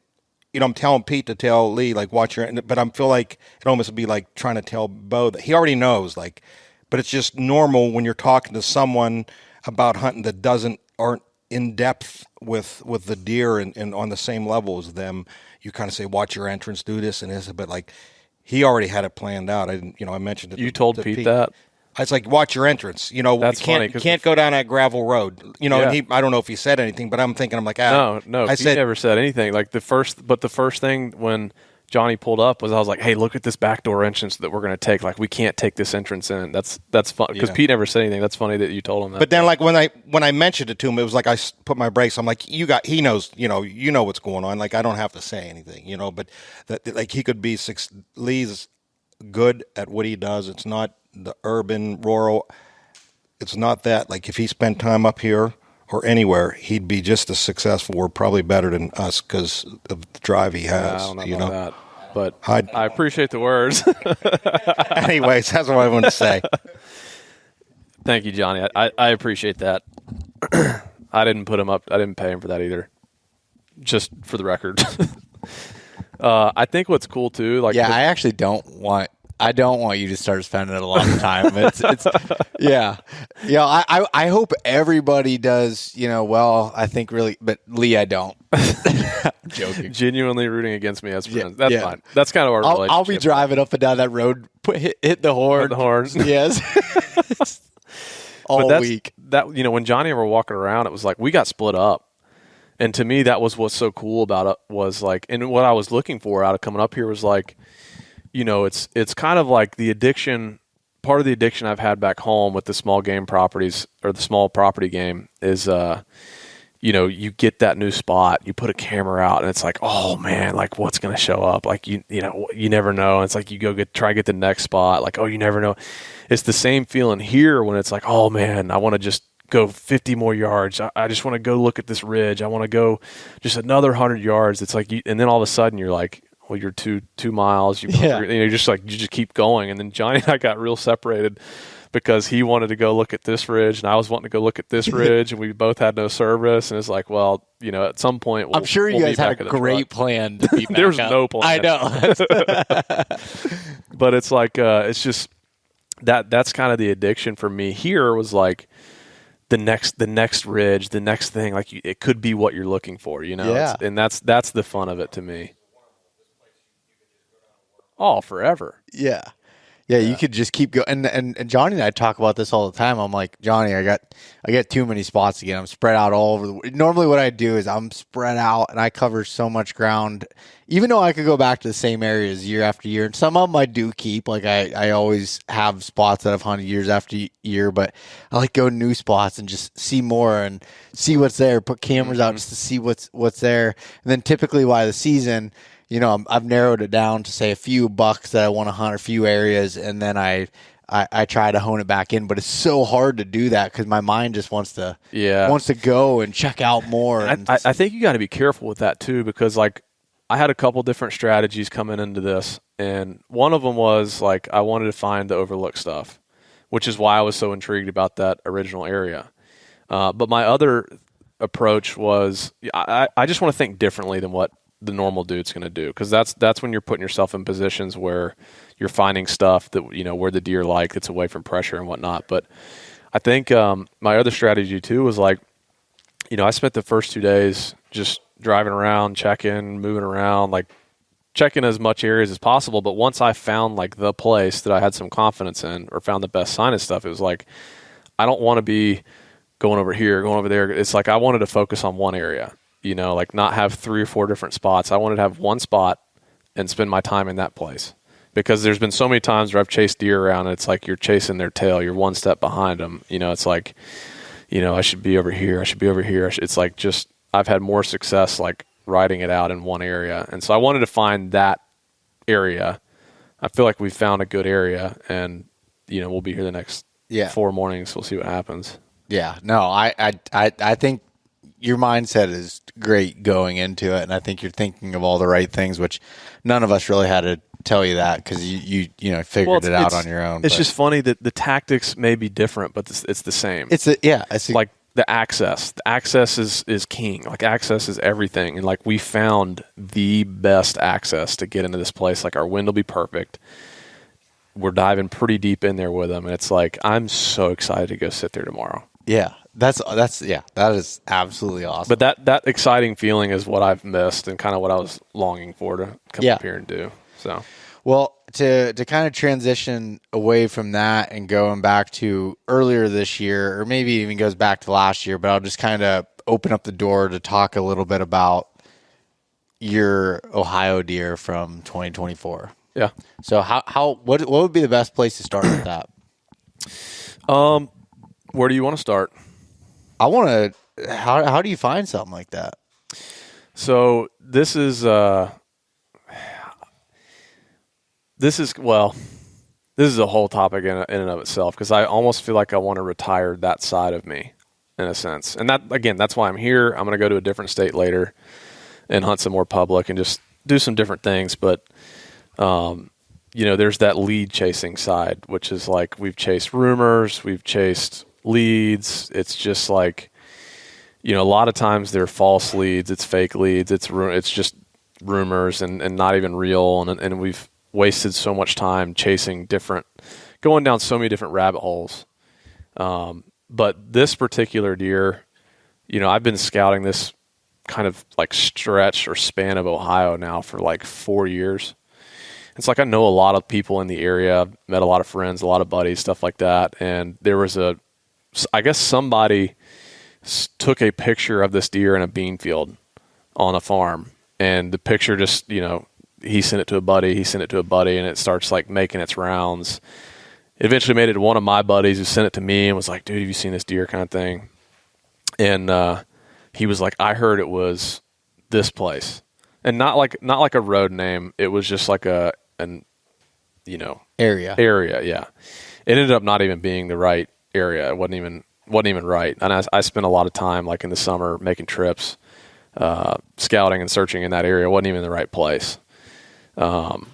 you know, I'm telling Pete to tell Lee, like, watch your, but I feel like it almost would be like trying to tell Beau that he already knows, like, but it's just normal when you're talking to someone about hunting that aren't in depth with the deer and on the same level as them. You kind of say, watch your entrance, do this and this, but like he already had it planned out. I didn't, you know, I mentioned it. You told Pete that? I was like, watch your entrance. You know, that's funny. You can't go down that gravel road. You know, yeah. And I don't know if he said anything, but I'm like, no, I Pete never said anything. Like the first thing when Johnny pulled up was I was like, hey, look at this backdoor entrance that we're going to take. Like we can't take this entrance in. That's fun because Pete never said anything. That's funny that you told him that. But then, like when I mentioned it to him, it was like I put my brakes. I'm like, he knows, you know what's going on. Like I don't have to say anything, you know. But that like he could be Lee's good at what he does. It's not the urban rural. It's not that. Like if he spent time up here or anywhere, he'd be just as successful or probably better than us because of the drive he has. I don't know you about know. that. But I appreciate the words. Anyways, that's what I want to say. Thank you, Johnny. I appreciate that. I didn't put him up. I didn't pay him for that either. Just for the record. I think what's cool too, like I actually don't want you to start spending a lot of time. It's I hope everybody does, well, I think really, but Lee, I don't. I'm joking. Genuinely rooting against me as friends. That's fine. That's kind of our relationship. I'll be driving up and down that road, hit the horn. The horn. Yes. All week. That, when Johnny and I were walking around, it was like we got split up. And to me, that was what's so cool about it was like, and what I was looking for out of coming up here was like, it's kind of like the addiction. Part of the addiction I've had back home with the small game properties or the small property game is, you get that new spot, you put a camera out, and it's like, oh man, like what's going to show up? Like you never know. And it's like you go try to get the next spot. Like, oh, you never know. It's the same feeling here when it's like, oh man, I want to just go 50 more yards. I just want to go look at this ridge. I want to go just another 100 yards. It's like, and then all of a sudden you're like, well, you're 2 miles. You just keep going. And then Johnny and I got real separated because he wanted to go look at this ridge and I was wanting to go look at this ridge, and we both had no service. And it's like, well, at some point, I'm sure you guys had a great plan to be back There's up. no plan. I know. But it's like, it's just that's kind of the addiction for me. Here was like the next ridge, the next thing. Like it could be what you're looking for, Yeah. And that's the fun of it to me. Oh, forever. Yeah. Yeah, you could just keep going. And Johnny and I talk about this all the time. I'm like, Johnny, I get too many spots again. I'm spread out all over normally what I do is I'm spread out and I cover so much ground, even though I could go back to the same areas year after year. And some of them I do keep. Like I always have spots that I've hunted years after year, but I like go to new spots and just see more and see what's there, put cameras out just to see what's there. And then typically by the season, I've narrowed it down to say a few bucks that I want to hunt, a few areas, and then I try to hone it back in. But it's so hard to do that because my mind just wants to go and check out more. I think you got to be careful with that too, because like I had a couple different strategies coming into this, and one of them was like I wanted to find the overlooked stuff, which is why I was so intrigued about that original area. But my other approach was I just want to think differently than what the normal dude's going to do, because that's when you're putting yourself in positions where you're finding stuff that where the deer like that's away from pressure and whatnot. But I think my other strategy too was like, I spent the first 2 days just driving around, checking, moving around, like checking as much areas as possible. But once I found like the place that I had some confidence in, or found the best sign and stuff, it was like I don't want to be going over here, going over there. It's like I wanted to focus on one area. Like not have 3 or 4 different spots. I wanted to have one spot and spend my time in that place, because there's been so many times where I've chased deer around and it's like you're chasing their tail. You're one step behind them. It's like, I should be over here. I should be over here. It's like just I've had more success like riding it out in one area. And so I wanted to find that area. I feel like we found a good area, and, we'll be here the next 4 mornings. We'll see what happens. Yeah. No, I think your mindset is great going into it, and I think you're thinking of all the right things, which none of us really had to tell you that because you figured it out on your own. It's just funny that the tactics may be different, but it's the same. It's like the access. The access is king. Like access is everything, and like we found the best access to get into this place. Like our wind will be perfect. We're diving pretty deep in there with them, and it's like I'm so excited to go sit there tomorrow. Yeah. That is absolutely awesome. But that exciting feeling is what I've missed, and kind of what I was longing for to come up here and do. So, well, to kind of transition away from that and going back to earlier this year, or maybe even goes back to last year, but I'll just kind of open up the door to talk a little bit about your Ohio deer from 2024. Yeah. So what would be the best place to start with that? Where do you want to start? I want to. How do you find something like that? So this is a whole topic in and of itself, because I almost feel like I want to retire that side of me in a sense. And that's why I'm here. I'm going to go to a different state later and hunt some more public and just do some different things. But There's that lead chasing side, which is like we've chased rumors, we've chased leads. It's just like, a lot of times they're false leads, it's fake leads, it's just rumors and not even real. And we've wasted so much time going down so many different rabbit holes. But this particular deer, I've been scouting this kind of like stretch or span of Ohio now for like 4 years. It's like I know a lot of people in the area, met a lot of friends, a lot of buddies, stuff like that. And there was I guess somebody took a picture of this deer in a bean field on a farm. And the picture just, he sent it to a buddy, and it starts like making its rounds. It eventually made it to one of my buddies who sent it to me and was like, dude, have you seen this deer kind of thing? And he was like, I heard it was this place. And not like a road name. It was just like an area. Yeah. It ended up not even being the right area. It wasn't even right. And I spent a lot of time like in the summer making trips, scouting and searching in that area. It wasn't even the right place. So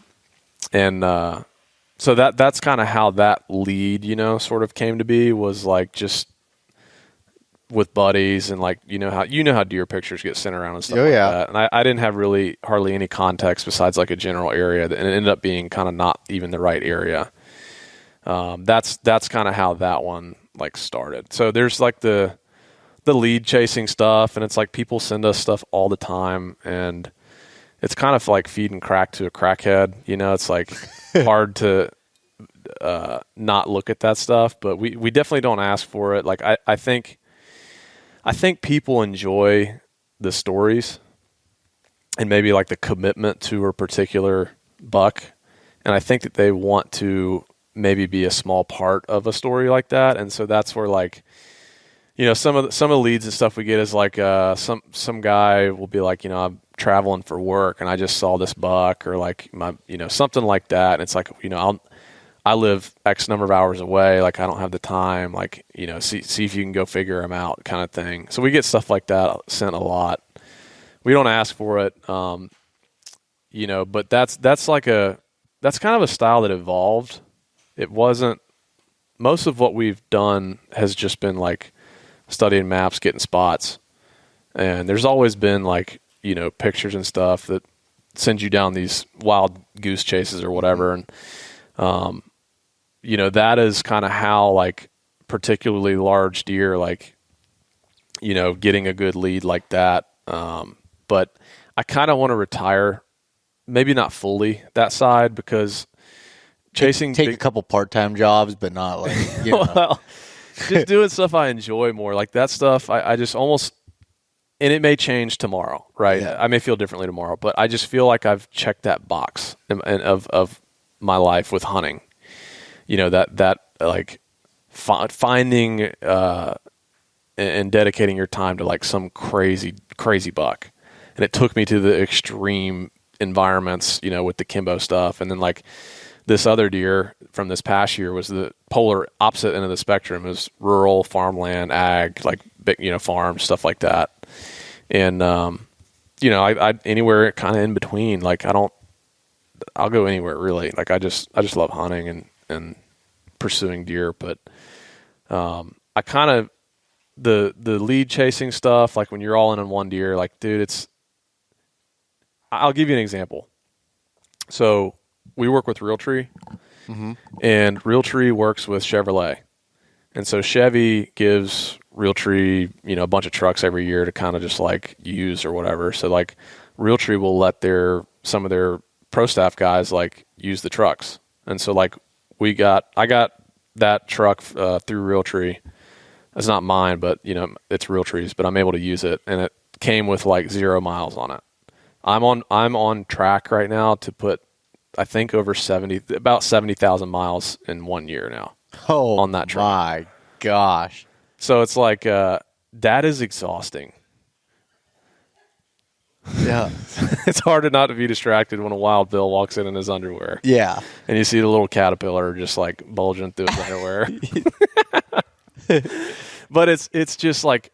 that's kind of how that lead, sort of came to be, was like just with buddies and like, how deer pictures get sent around and stuff like that. And I didn't have really hardly any context besides like a general area, and it ended up being kind of not even the right area. That's kind of how that one like started. So there's like the lead chasing stuff, and it's like people send us stuff all the time, and it's kind of like feeding crack to a crackhead. It's like hard to not look at that stuff, but we definitely don't ask for it. Like I think people enjoy the stories and maybe like the commitment to a particular buck. And I think that they want to maybe be a small part of a story like that. And so that's where like, some of the leads and stuff we get is like, some guy will be like, I'm traveling for work and I just saw this buck, or like something like that. And it's like, I live X number of hours away. Like I don't have the time, like, see if you can go figure them out kind of thing. So we get stuff like that sent a lot. We don't ask for it. But that's kind of a style that evolved. It wasn't, most of what we've done has just been like studying maps, getting spots. And there's always been like, pictures and stuff that send you down these wild goose chases or whatever. And, that is kind of how like particularly large deer, like, getting a good lead like that. But I kind of want to retire, maybe not fully that side, because chasing take a couple part-time jobs, but not like, well, just doing stuff I enjoy more. Like that stuff, I just almost, and it may change tomorrow, right? Yeah. I may feel differently tomorrow, but I just feel like I've checked that box of my life with hunting. That like finding and dedicating your time to like some crazy buck. And it took me to the extreme environments, with the Kimbo stuff. And then like this other deer from this past year was the polar opposite end of the spectrum. It was rural, farmland, ag, like big, farms, stuff like that. And, I anywhere kind of in between, like I'll go anywhere really. Like I just love hunting and pursuing deer. But, I kind of, the lead chasing stuff, like when you're all in on one deer, like, dude, I'll give you an example. So we work with Realtree, and Realtree works with Chevrolet. And so Chevy gives Realtree, a bunch of trucks every year to kind of just like use or whatever. So like Realtree will let some of their pro staff guys like use the trucks. And so like I got that truck through Realtree. It's not mine, but it's Realtree's, but I'm able to use it, and it came with like 0 miles on it. I'm on track right now to put, I think, about 70,000 miles in 1 year now. Oh, on that truck. My gosh. So it's like, that is exhausting. Yeah. It's hard not to be distracted when a wild bill walks in his underwear. Yeah. And you see the little caterpillar just like bulging through his underwear. But it's just like,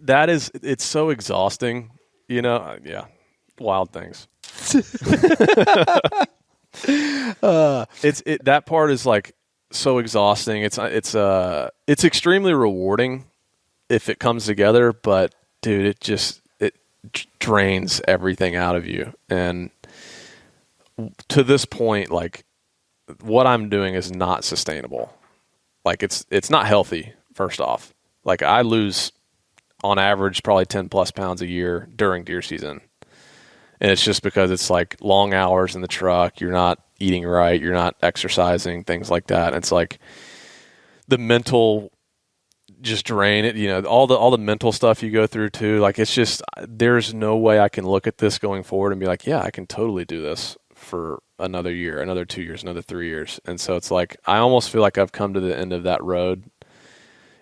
it's so exhausting, yeah, wild things. That part is like so exhausting. It's extremely rewarding if it comes together, but dude, it drains everything out of you. And to this point, like what I'm doing is not sustainable. Like it's not healthy, first off. Like I lose on average probably 10 plus pounds a year during deer season. And it's just because it's like long hours in the truck. You're not eating right. You're not exercising, things like that. And it's like the mental just drain it, all the mental stuff you go through too. Like it's just, there's no way I can look at this going forward and be like, yeah, I can totally do this for another year, another 2 years, another 3 years. And so it's like, I almost feel like I've come to the end of that road.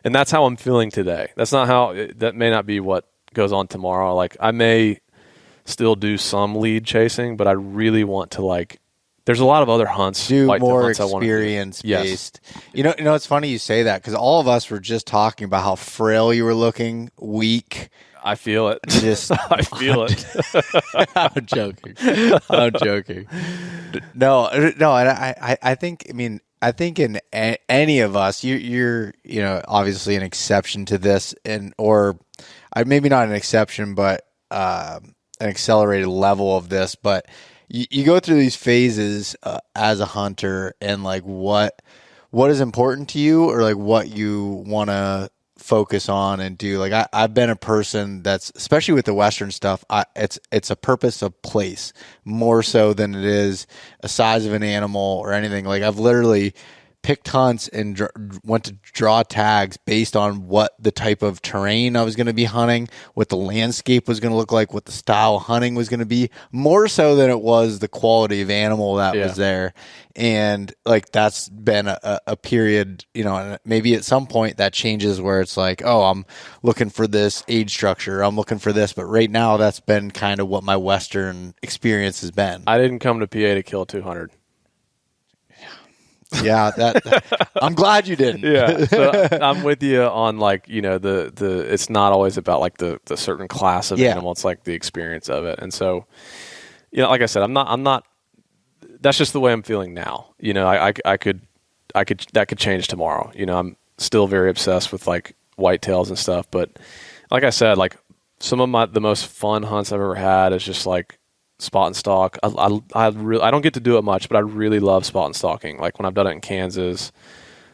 And that's how I'm feeling today. That's not that may not be what goes on tomorrow. Like I may still do some lead chasing, but I really want to there's a lot of other hunts. Do more hunts experience based. Yes. It's funny you say that because all of us were just talking about how frail you were looking, weak. I feel it. Just I feel it. I'm joking. No. And I think in any of us, you're obviously an exception to this, or maybe not an exception, but an accelerated level of this. But you go through these phases as a hunter, and like what is important to you, or like what you want to focus on and do. Like I've been a person that's, especially with the Western stuff, it's a purpose of place more so than it is a size of an animal or anything. Like I've literally picked hunts and went to draw tags based on what the type of terrain I was going to be hunting, what the landscape was going to look like, what the style of hunting was going to be, more so than it was the quality of animal that was there. And like that's been a period, and maybe at some point that changes where it's like, oh, I'm looking for this age structure, I'm looking for this. But right now that's been kind of what my Western experience has been. I didn't come to PA to kill 200. Yeah, that I'm glad you didn't. Yeah, so I'm with you on the it's not always about like the certain class of animal. It's like the experience of it. And so, like I said, I'm not. That's just the way I'm feeling now. I could that could change tomorrow. I'm still very obsessed with like whitetails and stuff. But like I said, like some of the most fun hunts I've ever had is just like spot and stalk. I don't get to do it much, but I really love spot and stalking. Like when I've done it in Kansas,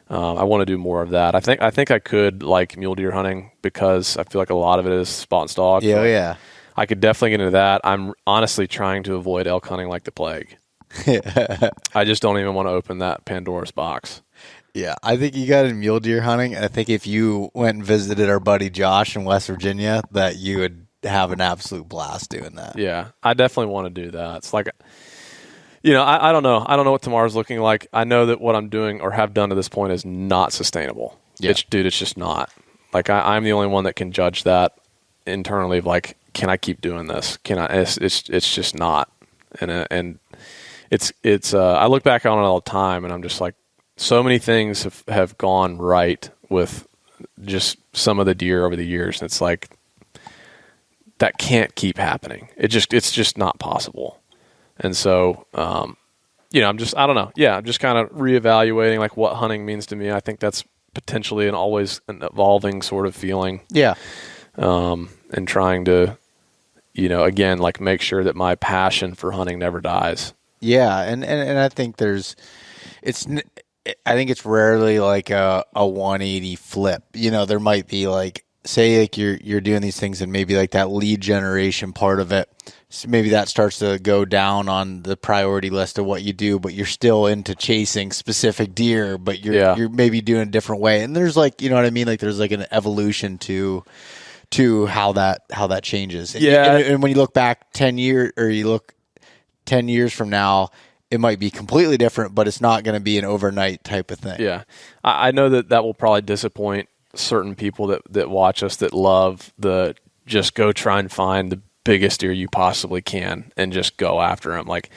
I want to do more of that. I think I could like mule deer hunting because I feel like a lot of it is spot and stalk. Yeah. I could definitely get into that. I'm honestly trying to avoid elk hunting like the plague. I just don't even want to open that Pandora's box. Yeah, I think you got in mule deer hunting, and I think if you went and visited our buddy Josh in West Virginia, that you would have an absolute blast doing that. Yeah, I definitely want to do that. It's like, I don't know. I don't know what tomorrow's looking like. I know that what I'm doing or have done to this point is not sustainable. Yeah. It's just not. Like I'm the only one that can judge that internally. Of like, can I keep doing this? Can I? It's just not. And it's I look back on it all the time, and I'm just like, so many things have gone right with just some of the deer over the years, and it's like, that can't keep happening. It's just not possible. And so, I'm just, I don't know. Yeah. I'm just kind of reevaluating like what hunting means to me. I think that's potentially always an evolving sort of feeling. Yeah. And trying to, again, like make sure that my passion for hunting never dies. Yeah. And I think I think it's rarely like a 180 flip. There might be like, say like you're doing these things and maybe like that lead generation part of it, so maybe that starts to go down on the priority list of what you do, but you're still into chasing specific deer, but you're maybe doing a different way. And there's like, what I mean? Like there's like an evolution to how that changes. Yeah. And when you look back 10 years, or you look 10 years from now, it might be completely different, but it's not going to be an overnight type of thing. Yeah. I know that will probably disappoint certain people that watch us that love the just go try and find the biggest deer you possibly can and just go after them. Like,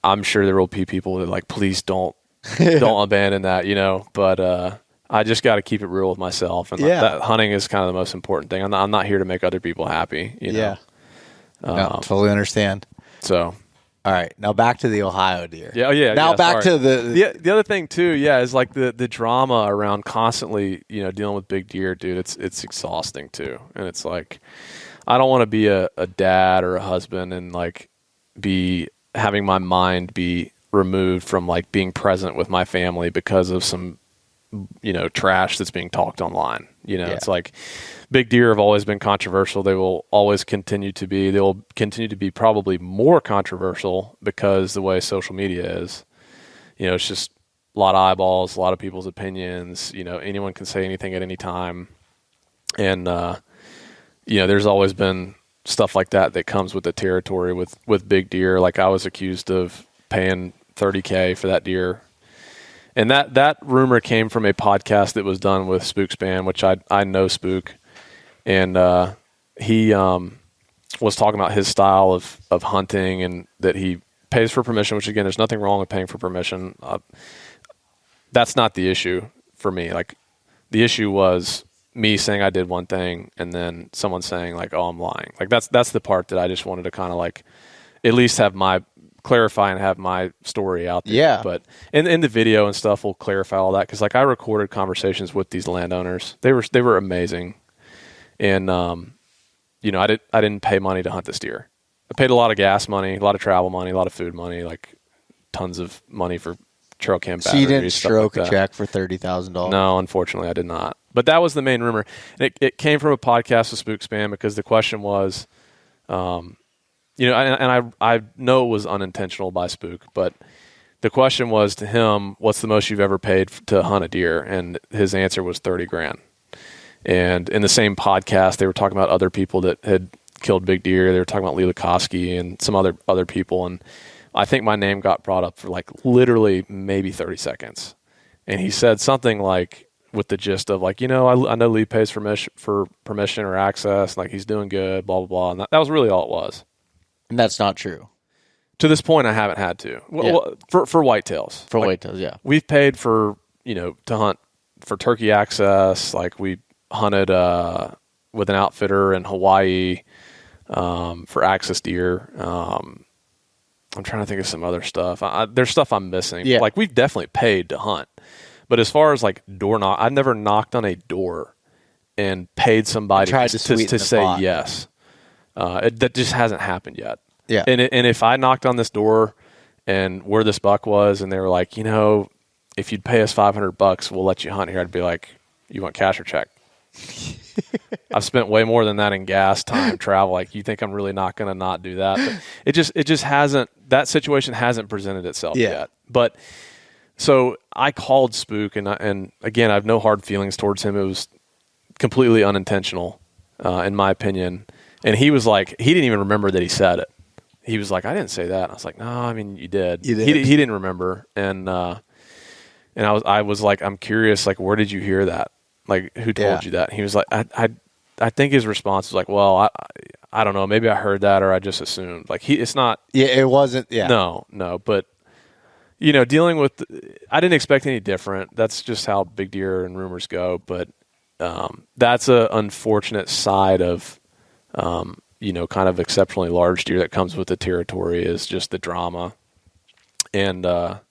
I'm sure there will be people that like, please don't abandon that, but I just got to keep it real with myself. And that hunting is kind of the most important thing. I'm not here to make other people happy, Yeah. No, totally understand. So. All right, now back to the Ohio deer. Yeah. Now back to the other thing too. Yeah, is like the drama around constantly, dealing with big deer, dude. It's exhausting too, and it's like I don't want to be a dad or a husband and like be having my mind be removed from like being present with my family because of some trash that's being talked online. It's like big deer have always been controversial. They will always continue to be. They'll continue to be probably more controversial because the way social media is. It's just a lot of eyeballs, a lot of people's opinions. Anyone can say anything at any time. And, there's always been stuff like that comes with the territory with big deer. Like I was accused of paying $30K for that deer. And that rumor came from a podcast that was done with Spook's band, which I know Spook. And he was talking about his style of hunting and that he pays for permission, which, again, there's nothing wrong with paying for permission. That's not the issue for me. Like, the issue was me saying I did one thing and then someone saying, like, oh, I'm lying. Like, that's the part that I just wanted to kind of, like, at least clarify and have my story out there. Yeah. But in the video and stuff, we'll clarify all that because, like, I recorded conversations with these landowners. They were amazing. And, I didn't pay money to hunt this deer. I paid a lot of gas money, a lot of travel money, a lot of food money, like tons of money for trail cam batteries. So you didn't stroke like a check for $30,000? No, unfortunately, I did not. But that was the main rumor. And it came from a podcast with Spook Spam because the question was, and I know it was unintentional by Spook, but the question was to him, what's the most you've ever paid to hunt a deer? And his answer was $30,000. And in the same podcast, they were talking about other people that had killed big deer. They were talking about Lee Lukoski and some other people. And I think my name got brought up for like literally maybe 30 seconds. And he said something like with the gist of like, I know Lee pays for permission or access. Like he's doing good, blah, blah, blah. And that was really all it was. And that's not true. To this point, I haven't had to. Well, for whitetails. For whitetails, yeah. We've paid for, to hunt for turkey access. Like we hunted with an outfitter in Hawaii for access deer. I'm trying to think of some other stuff. There's stuff I'm missing. Yeah. Like we've definitely paid to hunt. But as far as like door knock, I've never knocked on a door and paid somebody to say yes. That just hasn't happened yet. Yeah. And if I knocked on this door and where this buck was and they were like, if you'd pay us $500, we'll let you hunt here. I'd be like, you want cash or check? I've spent way more than that in gas, time, travel. Like, you think I'm really not going to not do that? But it just hasn't. That situation hasn't presented itself yet. But so I called Spook, and again, I have no hard feelings towards him. It was completely unintentional, in my opinion. And he was like, he didn't even remember that he said it. He was like, I didn't say that. And I was like, no, I mean, you did. You did. He didn't remember, and I was like, I'm curious, like, where did you hear that? Like, who told you that? And he was like, I think his response was like, well, I don't know. Maybe I heard that or I just assumed. Like, it's not. Yeah, it wasn't. Yeah. No. But, dealing with, I didn't expect any different. That's just how big deer and rumors go. But that's a unfortunate side of, kind of exceptionally large deer that comes with the territory is just the drama. And I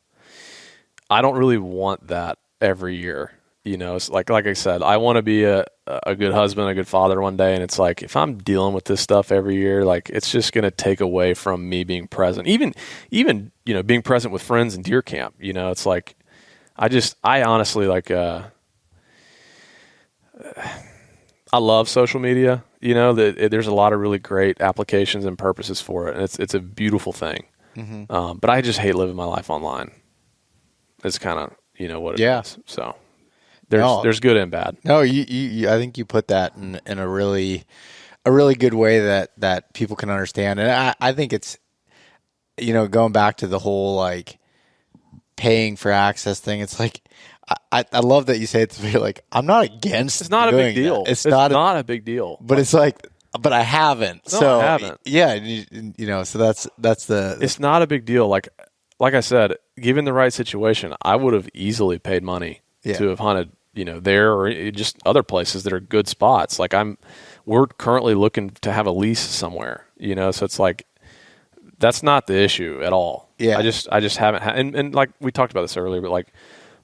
don't really want that every year. It's like I said, I want to be a good husband, a good father one day. And it's like, if I'm dealing with this stuff every year, like it's just going to take away from me being present, even, being present with friends in deer camp. It's like, I honestly like, I love social media, there's a lot of really great applications and purposes for it. And it's a beautiful thing. Mm-hmm. But I just hate living my life online. It's kind of, what it is. So. There's good and bad. No, you I think you put that in a really good way that people can understand. And I think it's, going back to the whole like paying for access thing. It's like, I love that you say it's like, I'm not against. It's not a big deal. It's not a big deal. But it's like, but I haven't. No, so I haven't. Yeah. So that's the. It's not a big deal. Like I said, given the right situation, I would have easily paid money to have hunted. There or just other places that are good spots. Like we're currently looking to have a lease somewhere, So it's like, that's not the issue at all. Yeah. I just haven't had, and like we talked about this earlier, but like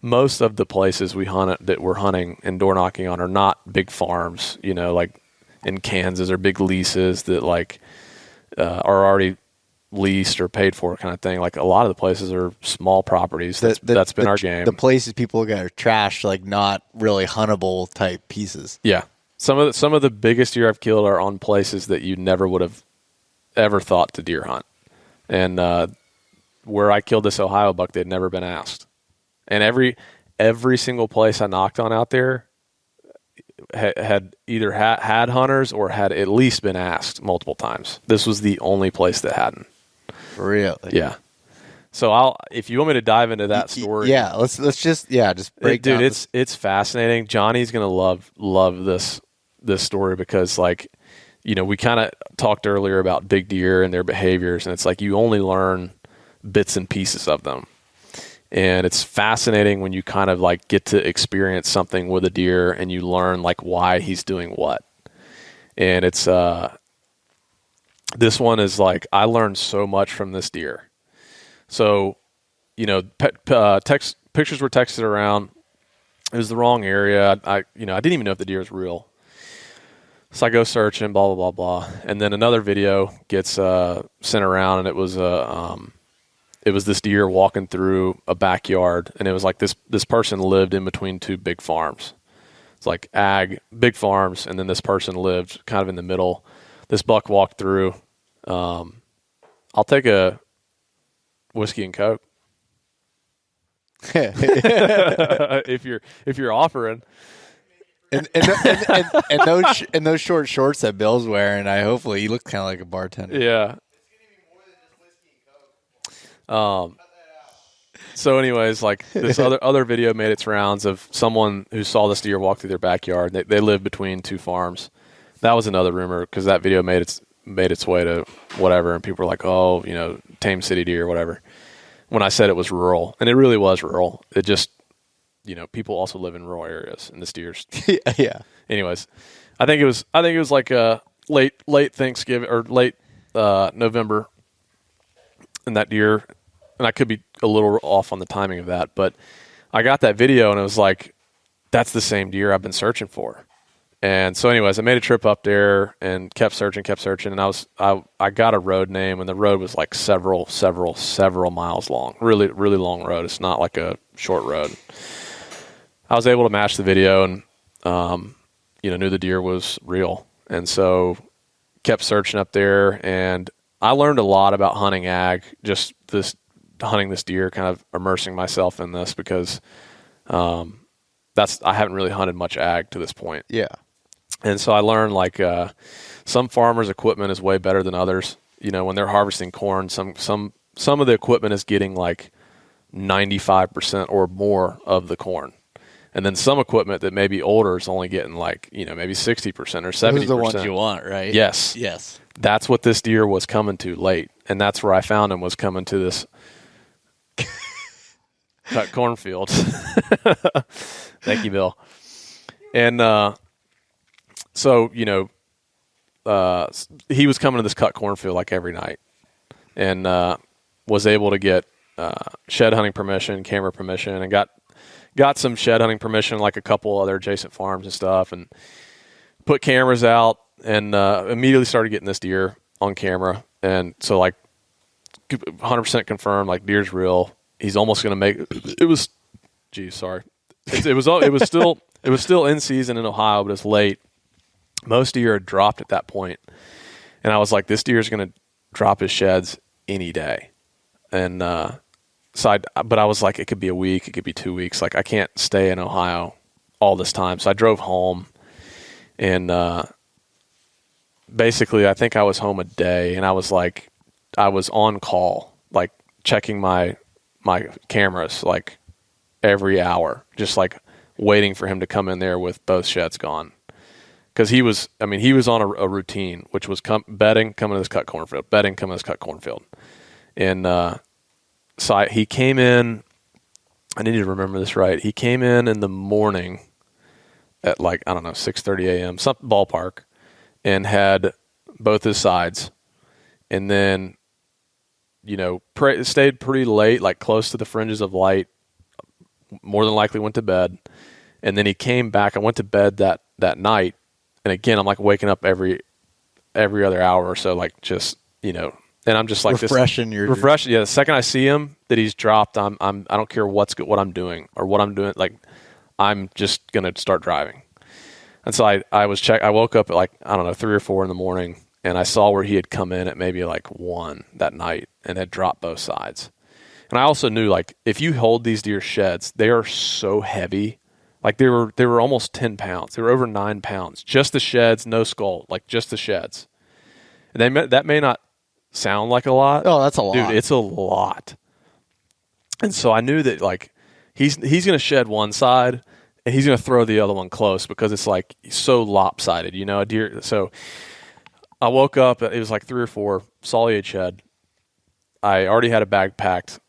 most of the places that we're hunting and door knocking on are not big farms, like in Kansas or big leases that like are already leased or paid for kind of thing. Like a lot of the places are small properties. That's been our game. The places people get are trash, like not really huntable type pieces. Yeah. Some of the biggest deer I've killed are on places that you never would have ever thought to deer hunt. And where I killed this Ohio buck, they'd never been asked. And every single place I knocked on out there had either had hunters or had at least been asked multiple times. This was the only place that hadn't. Really? Yeah. So if you want me to dive into that story, let's just break down. Dude, it's fascinating. Johnny's gonna love this story because like, we kind of talked earlier about big deer and their behaviors, and it's like you only learn bits and pieces of them. And it's fascinating when you kind of like get to experience something with a deer and you learn like why he's doing what. And it's this one is like, I learned so much from this deer. So, pictures were texted around. It was the wrong area. I didn't even know if the deer was real. So I go searching, blah, blah, blah, blah. And then another video gets sent around, and it was this deer walking through a backyard, and it was like this person lived in between two big farms. It's like ag, big farms, and then this person lived kind of in the middle. This buck walked through. I'll take a whiskey and Coke. if you're offering. And those short shorts that Bill's wearing, hopefully he looks kind of like a bartender. Yeah. So anyways, like this other video made its rounds of someone who saw this deer walk through their backyard. They live between two farms. That was another rumor because that video made its way to whatever, and people were like, "Oh, tame city deer, whatever." When I said it was rural, and it really was rural, it just, people also live in rural areas, and this deer's. Yeah. Anyways, I think it was like late Thanksgiving or late November, and that deer, and I could be a little off on the timing of that, but I got that video and it was like, that's the same deer I've been searching for. And so anyways, I made a trip up there and kept searching, and I got a road name, and the road was like several miles long. Really, really long road. It's not like a short road. I was able to match the video and knew the deer was real. And so kept searching up there, and I learned a lot about hunting ag, just hunting this deer, kind of immersing myself in this because I haven't really hunted much ag to this point. Yeah. And so I learned like some farmers' equipment is way better than others. When they're harvesting corn, some of the equipment is getting like 95% or more of the corn. And then some equipment that may be older is only getting like, maybe 60% or 70%. Those are the ones you want, right? Yes. That's what this deer was coming to late. And that's where I found him, was coming to this cut cornfield. Thank you, Bill. And so, he was coming to this cut cornfield like every night, and was able to get shed hunting permission, camera permission, and got some shed hunting permission, like a couple other adjacent farms and stuff, and put cameras out, and immediately started getting this deer on camera. And so like 100% confirmed, like deer's real. He's almost going to make it. Was, geez, sorry. It was still in season in Ohio, but it's late. Most deer had dropped at that point. And I was like, this deer is going to drop his sheds any day. And but I was like, it could be a week, it could be 2 weeks. Like, I can't stay in Ohio all this time. So I drove home, and basically I think I was home a day, and I was on call, like checking my cameras like every hour, just like waiting for him to come in there with both sheds gone. Because he was on a routine, which was bedding, coming to this cut cornfield, bedding, coming to this cut cornfield. And so he came in, I need to remember this right, he came in the morning at like, I don't know, 6:30 a.m., some ballpark, and had both his sides. and then, stayed pretty late, like close to the fringes of light. More than likely went to bed, and then he came back. I went to bed that night, and again, I'm like waking up every other hour or so, like just and I'm just like refreshing. Yeah, the second I see him that he's dropped, I don't care what I'm doing or what I'm doing. Like I'm just gonna start driving. And so I woke up at like, I don't know, 3 or 4 in the morning, and I saw where he had come in at maybe like 1 that night and had dropped both sides. And I also knew, like, if you hold these deer sheds, they are so heavy. Like they were almost 10 pounds. They were over 9 pounds. Just the sheds, no skull, like just the sheds. And that may not sound like a lot. Oh, that's a lot. Dude, it's a lot. And so I knew that, like, he's going to shed one side and he's going to throw the other one close because it's like so lopsided, a deer. So I woke up, it was like 3 or 4, saw he had shed. I already had a bag packed.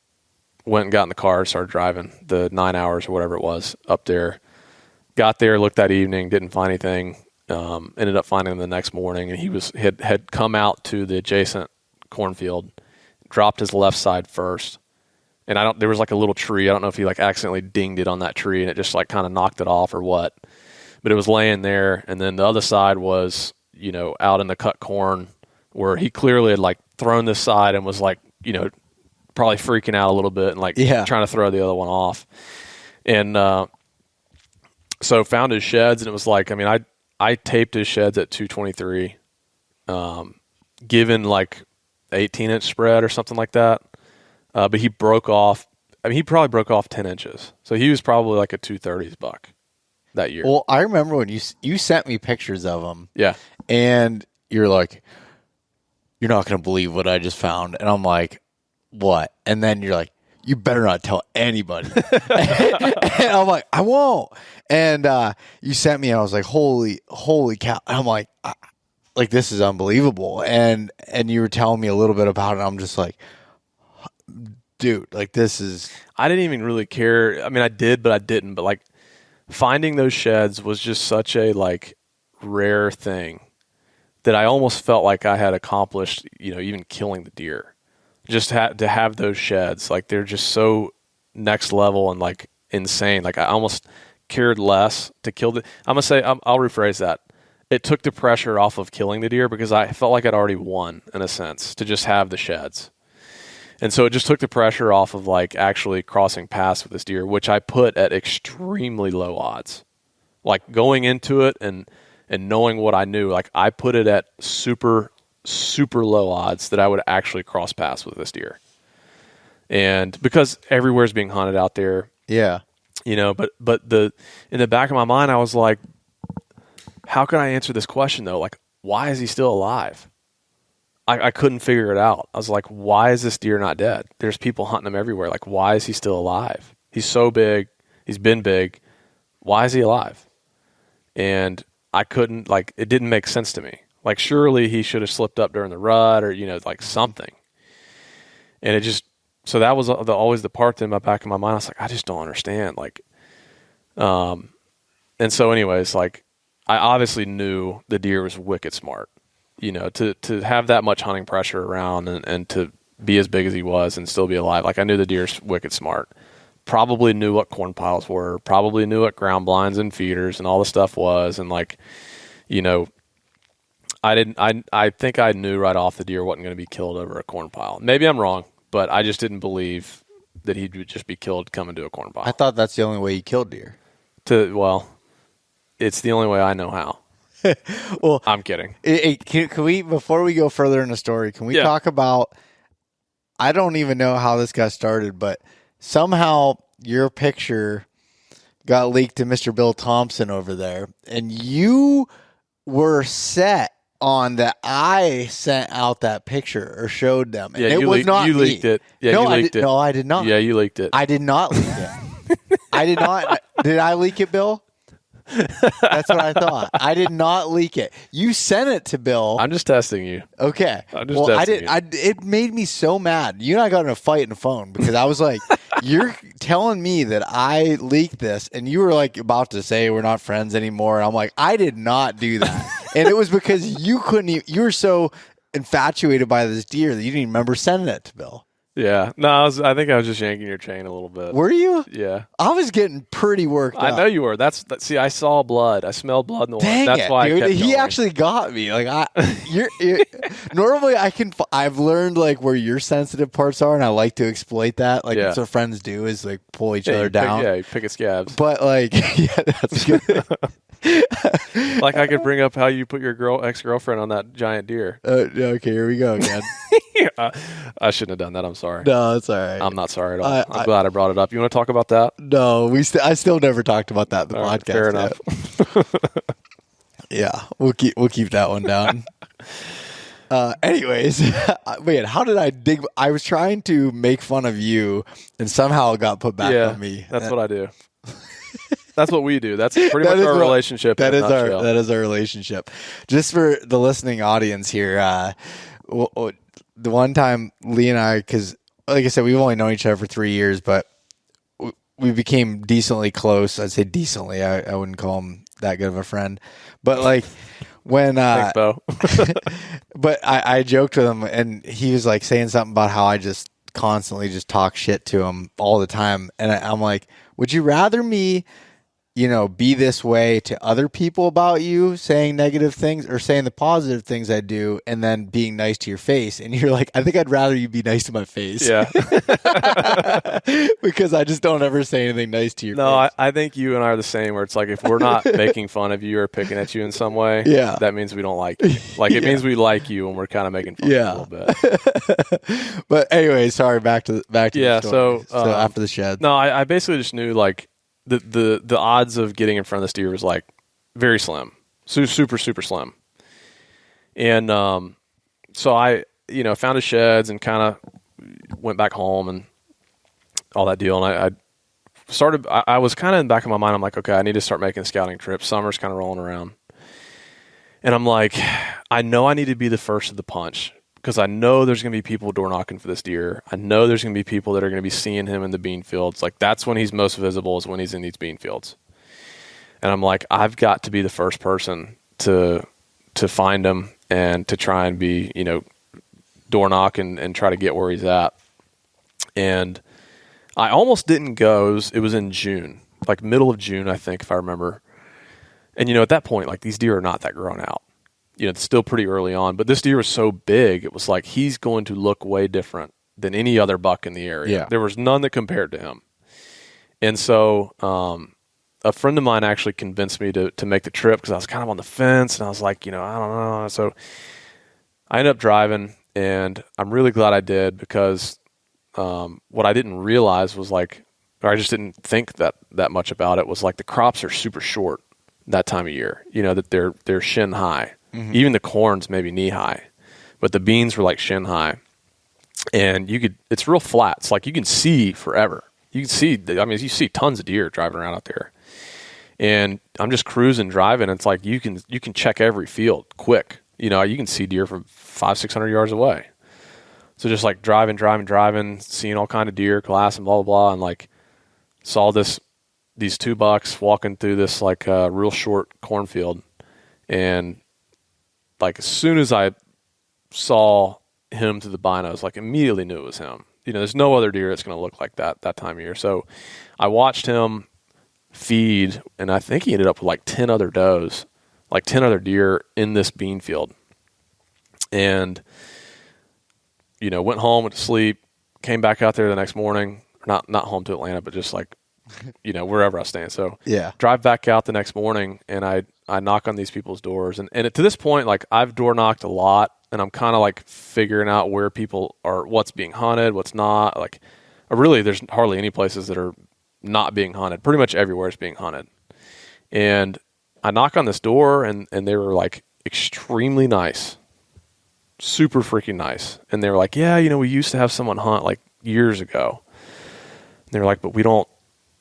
Went and got in the car, started driving the 9 hours or whatever it was up there. Got there, looked that evening, didn't find anything. Ended up finding him the next morning, and he had come out to the adjacent cornfield, dropped his left side first, and there was like a little tree. I don't know if he like accidentally dinged it on that tree, and it just like kind of knocked it off or what. But it was laying there, and then the other side was out in the cut corn where he clearly had like thrown this side and was like probably freaking out a little bit and like trying to throw the other one off. And so found his sheds, and it was like, I taped his sheds at 223, given like 18-inch spread or something like that. But he broke off. He probably broke off 10 inches. So he was probably like a 230s buck that year. Well, I remember when you sent me pictures of him. Yeah. And you're like, you're not going to believe what I just found. And I'm like, what? And then you're like, you better not tell anybody. And I'm like, I won't. And you sent me, and I was like, holy cow. And I'm like this is unbelievable. And you were telling me a little bit about it. And I'm just like, dude, like this is. I didn't even really care. I did, but I didn't. But like finding those sheds was just such a like rare thing that I almost felt like I had accomplished, even killing the deer. Just to have those sheds, like they're just so next level and like insane. Like I almost cared less to kill the. I'm gonna say I'll rephrase that. It took the pressure off of killing the deer because I felt like I'd already won in a sense to just have the sheds, and so it just took the pressure off of like actually crossing paths with this deer, which I put at extremely low odds. Like going into it and knowing what I knew, like I put it at super low odds that I would actually cross paths with this deer. And because everywhere's being hunted out there. Yeah. But in the back of my mind, I was like, how can I answer this question though? Like, why is he still alive? I couldn't figure it out. I was like, why is this deer not dead? There's people hunting him everywhere. Like, why is he still alive? He's so big. He's been big. Why is he alive? And I couldn't, like, it didn't make sense to me. Like, surely he should have slipped up during the rut or, like something. And it just, so that was always the part in my back of my mind. I was like, I just don't understand. Like, and so anyways, like, I obviously knew the deer was wicked smart, to have that much hunting pressure around and to be as big as he was and still be alive. Like, I knew the deer's wicked smart. Probably knew what corn piles were, probably knew what ground blinds and feeders and all the stuff was. And like, I think I knew right off the deer wasn't going to be killed over a corn pile. Maybe I'm wrong, but I just didn't believe that he would just be killed coming to a corn pile. I thought that's the only way you killed deer. Well, it's the only way I know how. Well, I'm kidding. Can we, before we go further in the story, can we talk about, I don't even know how this got started, but somehow your picture got leaked to Mr. Bill Thompson over there, and you were set on that I sent out that picture or showed them. And it was not you me. leaked it. Yeah, no, you leaked it. No, I did not. Yeah, you leaked it. I did not leak it. I did not. Did I leak it, Bill? That's what I thought. I did not leak it. You sent it to Bill. I'm just testing you. Okay. I'm just testing you. It made me so mad. You and I got in a fight on the phone because I was like, you're telling me that I leaked this, and you were like about to say we're not friends anymore. And I'm like, I did not do that. And it was because you couldn't. You were so infatuated by this deer that you didn't even remember sending it to Bill. Yeah. No, I think I was just yanking your chain a little bit. Were you? Yeah. I was getting pretty worked up. I know you were. See, I saw blood. I smelled blood in the water. Dang That's it, why dude. I kept He going. actually got me. Like normally I've learned like where your sensitive parts are, and I like to exploit that. Like that's what friends do is like pull each other down. You pick at scabs. But like, yeah, that's good. Like I could bring up how you put your ex-girlfriend on that giant deer. Okay, here we go again. I shouldn't have done that. I'm sorry. No, it's all right. I'm not sorry at all. I'm glad I brought it up. You want to talk about that? No, I still never talked about that in the podcast. Fair enough. Yeah, we'll keep that one down. Anyways, man, how did I dig? I was trying to make fun of you, and somehow it got put back on me. That's what I do. That's what we do. That's pretty much our relationship. That is our relationship. Just for the listening audience here, the one time Lee and I, because like I said, we've only known each other for 3 years, but we became decently close. I'd say decently. I wouldn't call him that good of a friend, but like when Thanks, Beau. but I joked with him, and he was like saying something about how I just constantly just talk shit to him all the time, and I'm like, would you rather me be this way to other people about you, saying negative things or saying the positive things I do, and then being nice to your face? And you're like, I think I'd rather you be nice to my face. Yeah. Because I just don't ever say anything nice to your face. No, I think you and I are the same, where it's like if we're not making fun of you or picking at you in some way, that means we don't like you. Like it means we like you and we're kind of making fun of you a little bit. But anyway, sorry, back to the story. So after the shed. No, I basically just knew like the odds of getting in front of this deer was like very slim, super slim. And so I found his sheds and kind of went back home and all that deal. And I was kind of in the back of my mind, I'm like, okay, I need to start making scouting trips. Summer's kind of rolling around, and I'm like, I know I need to be the first of the punch, because I know there's going to be people door knocking for this deer. I know there's going to be people that are going to be seeing him in the bean fields. Like that's when he's most visible, is when he's in these bean fields. And I'm like, I've got to be the first person to find him and to try and be, door knock and try to get where he's at. And I almost didn't go. It was in June, like middle of June, I think, if I remember. And, at that point, like these deer are not that grown out. It's still pretty early on, but this deer was so big, it was like he's going to look way different than any other buck in the area. Yeah. There was none that compared to him. And so a friend of mine actually convinced me to make the trip, because I was kind of on the fence, and I was like, I don't know. So I ended up driving, and I'm really glad I did, because what I didn't realize was like, or I just didn't think that much about it, was like the crops are super short that time of year, that they're shin high. Mm-hmm. Even the corn's maybe knee high, but the beans were like shin high, and it's real flat. It's like you can see forever. You can see, you see tons of deer driving around out there, and I'm just cruising, driving. And it's like you can check every field quick. You can see deer from 500-600 yards away. So just like driving, seeing all kind of deer, glass and blah blah blah, and like saw these two bucks walking through this like real short cornfield, and like as soon as I saw him through the binos, like immediately knew it was him. There's no other deer that's going to look like that time of year. So I watched him feed, and I think he ended up with like 10 other does, like 10 other deer in this bean field. And, went home, went to sleep, came back out there the next morning, not home to Atlanta, but just like, wherever I was staying. So drive back out the next morning, and I knock on these people's doors. And to this point, like I've door knocked a lot, and I'm kind of like figuring out where people are, what's being hunted, what's not. Like really, there's hardly any places that are not being hunted. Pretty much everywhere is being hunted. And I knock on this door, and they were like extremely nice, super freaking nice. And they were like, yeah, we used to have someone hunt like years ago. And they were like, but we don't,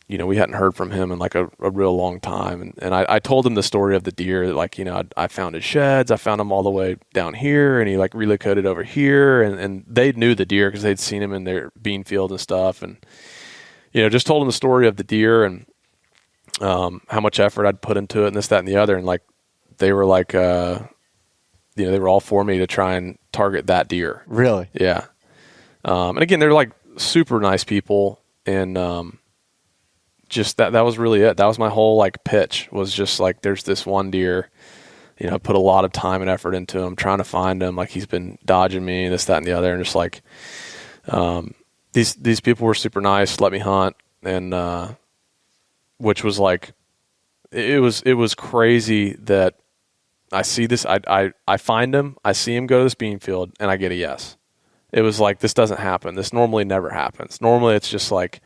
we hadn't heard from him in like a real long time. And I told him the story of the deer, that like, I found his sheds. I found him all the way down here, and he like relocated over here. And they knew the deer because they'd seen him in their bean field and stuff. And, just told him the story of the deer and how much effort I'd put into it and this, that, and the other. And like, they were like, they were all for me to try and target that deer. Really? Yeah. And again, they're like super nice people, and just that was really it. That was my whole like pitch, was just like, there's this one deer, I put a lot of time and effort into him, trying to find him. Like, he's been dodging me, this, that, and the other. And just like, these people were super nice, let me hunt. And, which was like, it was crazy that I see this, I find him, I see him go to this bean field, and I get a yes. It was like, this doesn't happen. This normally never happens. Normally it's just like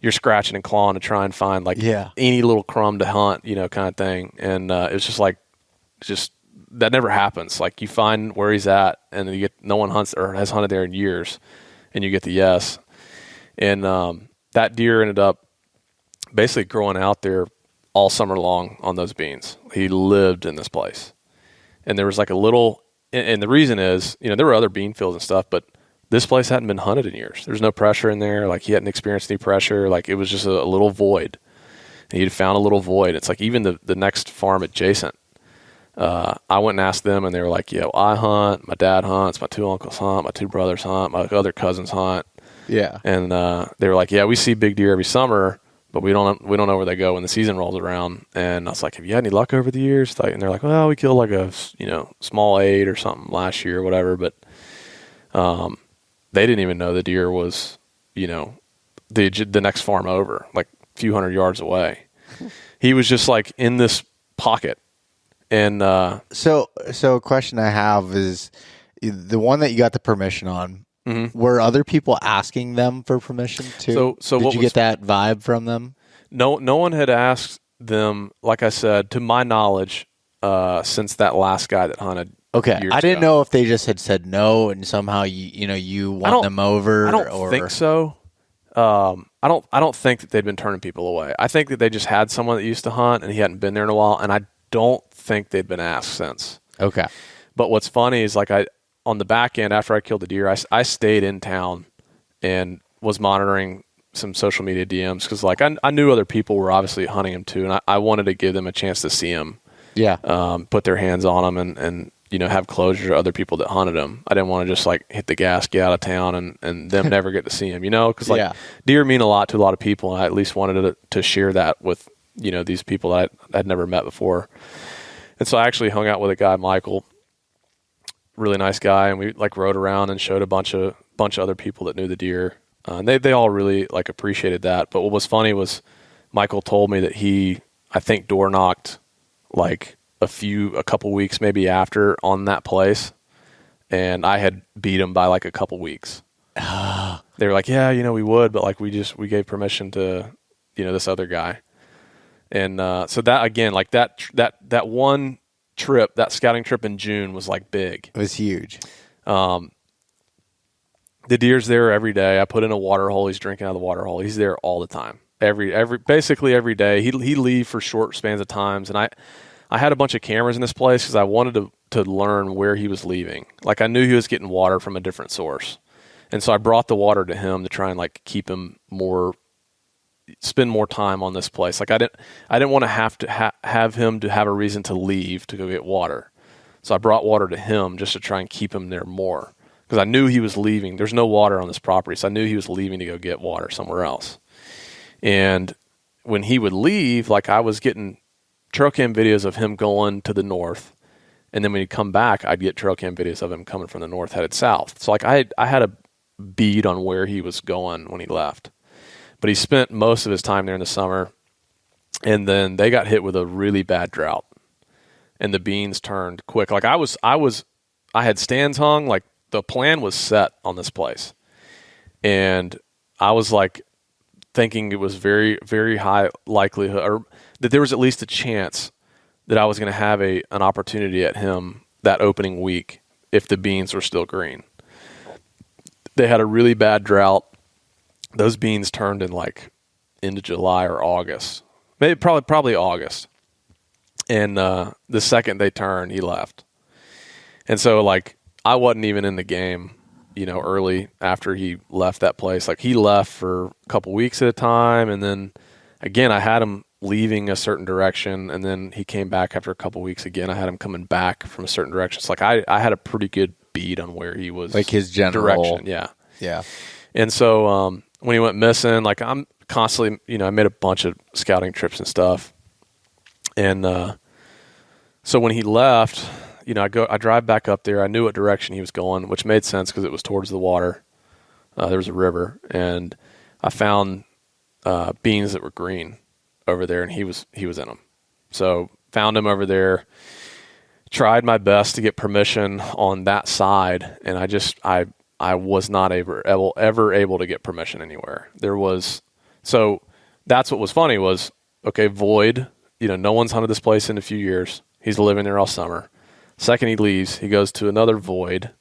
you're scratching and clawing to try and find like any little crumb to hunt, kind of thing. And it was just like, that never happens. Like, you find where he's at, and you get, no one hunts or has hunted there in years, and you get the yes. And that deer ended up basically growing out there all summer long on those beans. He lived in this place. And there was like a little, and the reason is, there were other bean fields and stuff, but this place hadn't been hunted in years. There's no pressure in there. Like, he hadn't experienced any pressure. Like, it was just a little void. And he'd found a little void. It's like, even the next farm adjacent, I went and asked them, and they were like, I hunt, my dad hunts, my two uncles hunt, my two brothers hunt, my other cousins hunt. Yeah. And they were like, we see big deer every summer, but we don't know where they go when the season rolls around. And I was like, have you had any luck over the years? And they're like, well, we killed like a small 8 or something last year or whatever. But they didn't even know the deer was the next farm over, like a few hundred yards away. He was just like in this pocket. And so a question I have is, the one that you got the permission on, were other people asking them for permission too? So did you get that vibe from them? No one had asked them, like I said, to my knowledge, since that last guy that hunted. Okay, years I didn't ago. know if they just had said no, and somehow you won them over. I don't think so. I don't think that they'd been turning people away. I think that they just had someone that used to hunt, and he hadn't been there in a while, and I don't think they'd been asked since. Okay. But what's funny is, like, on the back end, after I killed the deer, I stayed in town and was monitoring some social media DMs, because like I knew other people were obviously hunting him too, and I wanted to give them a chance to see him. Yeah. Put their hands on him and have closure to other people that hunted him. I didn't want to just like hit the gas, get out of town, and them never get to see him, because deer mean a lot to a lot of people, and I at least wanted to share that with these people that I'd never met before. And so I actually hung out with a guy, Michael, really nice guy, and we like rode around and showed a bunch of other people that knew the deer. And they all really like appreciated that. But what was funny was Michael told me that he, I think, door knocked like a couple weeks maybe after on that place, and I had beat him by like a couple weeks. They were like, we would, but like we gave permission to this other guy. And so that, again, like that one trip, that scouting trip in June was like big. It was huge. The deer's there every day. I put in a water hole. He's drinking out of the water hole. He's there all the time. Basically every day. He'd leave for short spans of times. And I had a bunch of cameras in this place because I wanted to learn where he was leaving. Like, I knew he was getting water from a different source. And so I brought the water to him to try and like keep him spend more time on this place. Like, I didn't want to have him to have a reason to leave to go get water. So I brought water to him just to try and keep him there more, because I knew he was leaving. There's no water on this property, so I knew he was leaving to go get water somewhere else. And when he would leave, like, I was getting trail cam videos of him going to the north, and then when he'd come back, I'd get trail cam videos of him coming from the north headed south. So like I had a bead on where he was going when he left. But he spent most of his time there in the summer, and then they got hit with a really bad drought, and the beans turned quick. Like, I had stands hung, like the plan was set on this place, and I was like thinking it was very, very high likelihood, or that there was at least a chance that I was going to have an opportunity at him that opening week if the beans were still green. They had a really bad drought. Those beans turned in like into July or August, maybe probably August. And the second they turned, he left. And so like I wasn't even in the game, early after he left that place. Like, he left for a couple weeks at a time, and then again I had him leaving a certain direction, and then he came back after a couple weeks again. I had him coming back from a certain direction. It's like I had a pretty good bead on where he was, like his general direction. Yeah. And so when he went missing, like I'm constantly, I made a bunch of scouting trips and stuff. And so when he left, I drive back up there. I knew what direction he was going, which made sense because it was towards the water. There was a river, and I found beans that were green over there, and he was in them. So found him over there, tried my best to get permission on that side, and I was not ever able to get permission anywhere. So that's what was funny was, okay, void, no one's hunted this place in a few years. He's living there all summer. Second he leaves, he goes to another void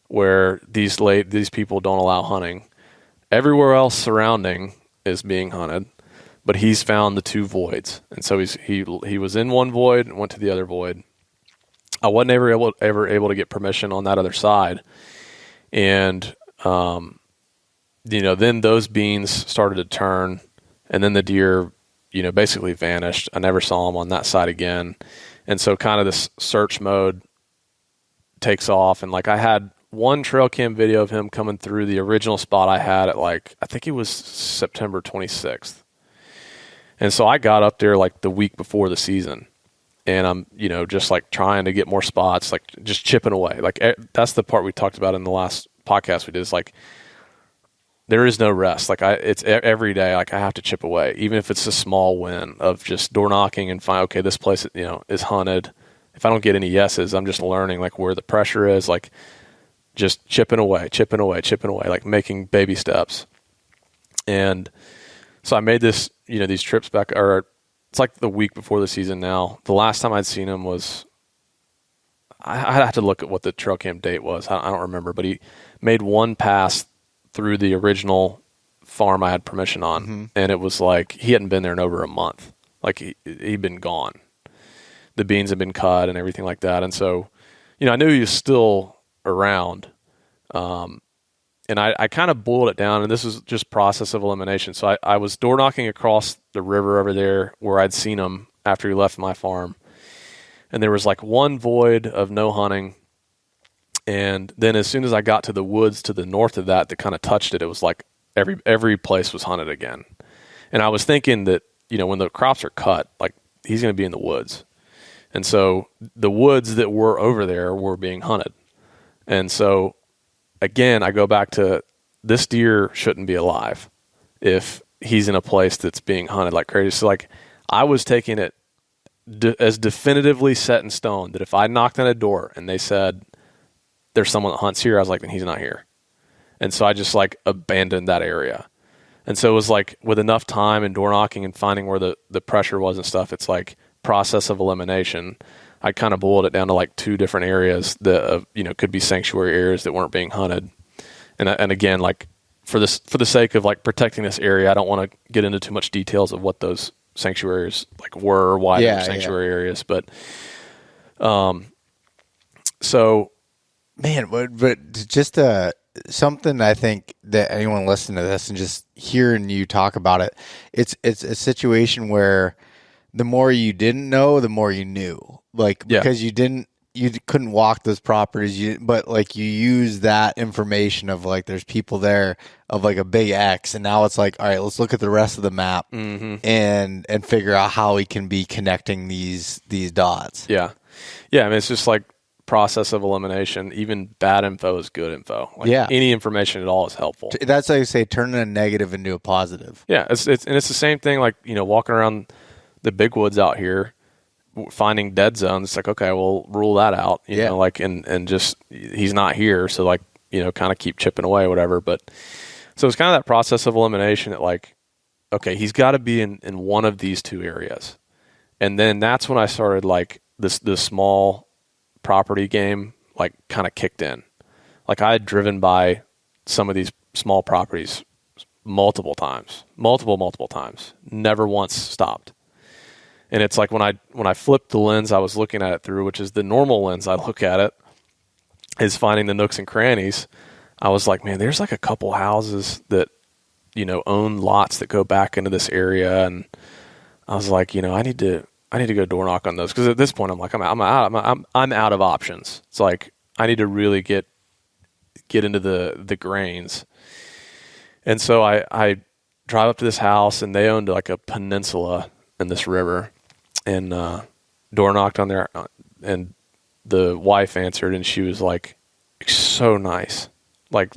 where these people don't allow hunting. Everywhere else surrounding is being hunted, but he's found the 2 voids. And so he was in one void and went to the other void. I wasn't ever able to get permission on that other side. And, then those beans started to turn, and then the deer, basically vanished. I never saw him on that side again. And so kind of this search mode takes off. And like I had one trail cam video of him coming through the original spot I had at I think it was September 26th. And so I got up there like the week before the season, and I'm, just like trying to get more spots, like just chipping away. Like that's the part we talked about in the last podcast we did. Is like, there is no rest. Like it's every day. Like I have to chip away, even if it's a small win of just door knocking and find, okay, this place, is hunted. If I don't get any yeses, I'm just learning like where the pressure is, like just chipping away, like making baby steps. And so I made this, these trips back, or it's like the week before the season now. The last time I'd seen him was, I'd have to look at what the trail cam date was. I don't remember, but he made one pass through the original farm I had permission on. Mm-hmm. And it was like, he hadn't been there in over a month. Like he'd been gone. The beans had been cut and everything like that. And so, I knew he was still around. And I kind of boiled it down, and this is just process of elimination. So I was door knocking across the river over there where I'd seen him after he left my farm. And there was like one void of no hunting. And then as soon as I got to the woods to the north of that kind of touched it, it was like every place was hunted again. And I was thinking that, when the crops are cut, like he's going to be in the woods. And so the woods that were over there were being hunted. And so again, I go back to, this deer shouldn't be alive if he's in a place that's being hunted like crazy. So like I was taking it as definitively set in stone that if I knocked on a door and they said there's someone that hunts here, I was like, then he's not here. And so I just like abandoned that area. And so it was like with enough time and door knocking and finding where the pressure was and stuff, it's like process of elimination. I kind of boiled it down to like 2 different areas that could be sanctuary areas that weren't being hunted. And again, like for the sake of like protecting this area, I don't want to get into too much details of what those sanctuaries like were, or why they were sanctuary areas. But so man, but just something I think that anyone listening to this and just hearing you talk about it, it's a situation where the more you didn't know, the more you knew. Like, because you couldn't walk those properties, but like you use that information of like, there's people there of like a big X. And now it's like, all right, let's look at the rest of the map and figure out how we can be connecting these dots. Yeah. Yeah. I mean, it's just like process of elimination. Even bad info is good info. Like any information at all is helpful. That's like you say, turning a negative into a positive. Yeah. It's the same thing. Like, walking around the big woods out here, finding dead zones. It's like, okay, we'll rule that out, you know, like, and just, he's not here. So like, kind of keep chipping away, whatever. But so it's kind of that process of elimination that like, okay, he's got to be in one of these 2 areas. And then that's when I started like this small property game, like kind of kicked in. Like I had driven by some of these small properties multiple times, never once stopped. And it's like when I flipped the lens I was looking at it through, which is the normal lens I look at it, is finding the nooks and crannies. I was like, man, there's like a couple houses that, own lots that go back into this area. And I was like, I need to go door knock on those, because at this point I'm like, I'm out of options. It's like I need to really get into the grains. And so I drive up to this house, and they owned like a peninsula in this river, and door knocked on there, and the wife answered, and she was like so nice, like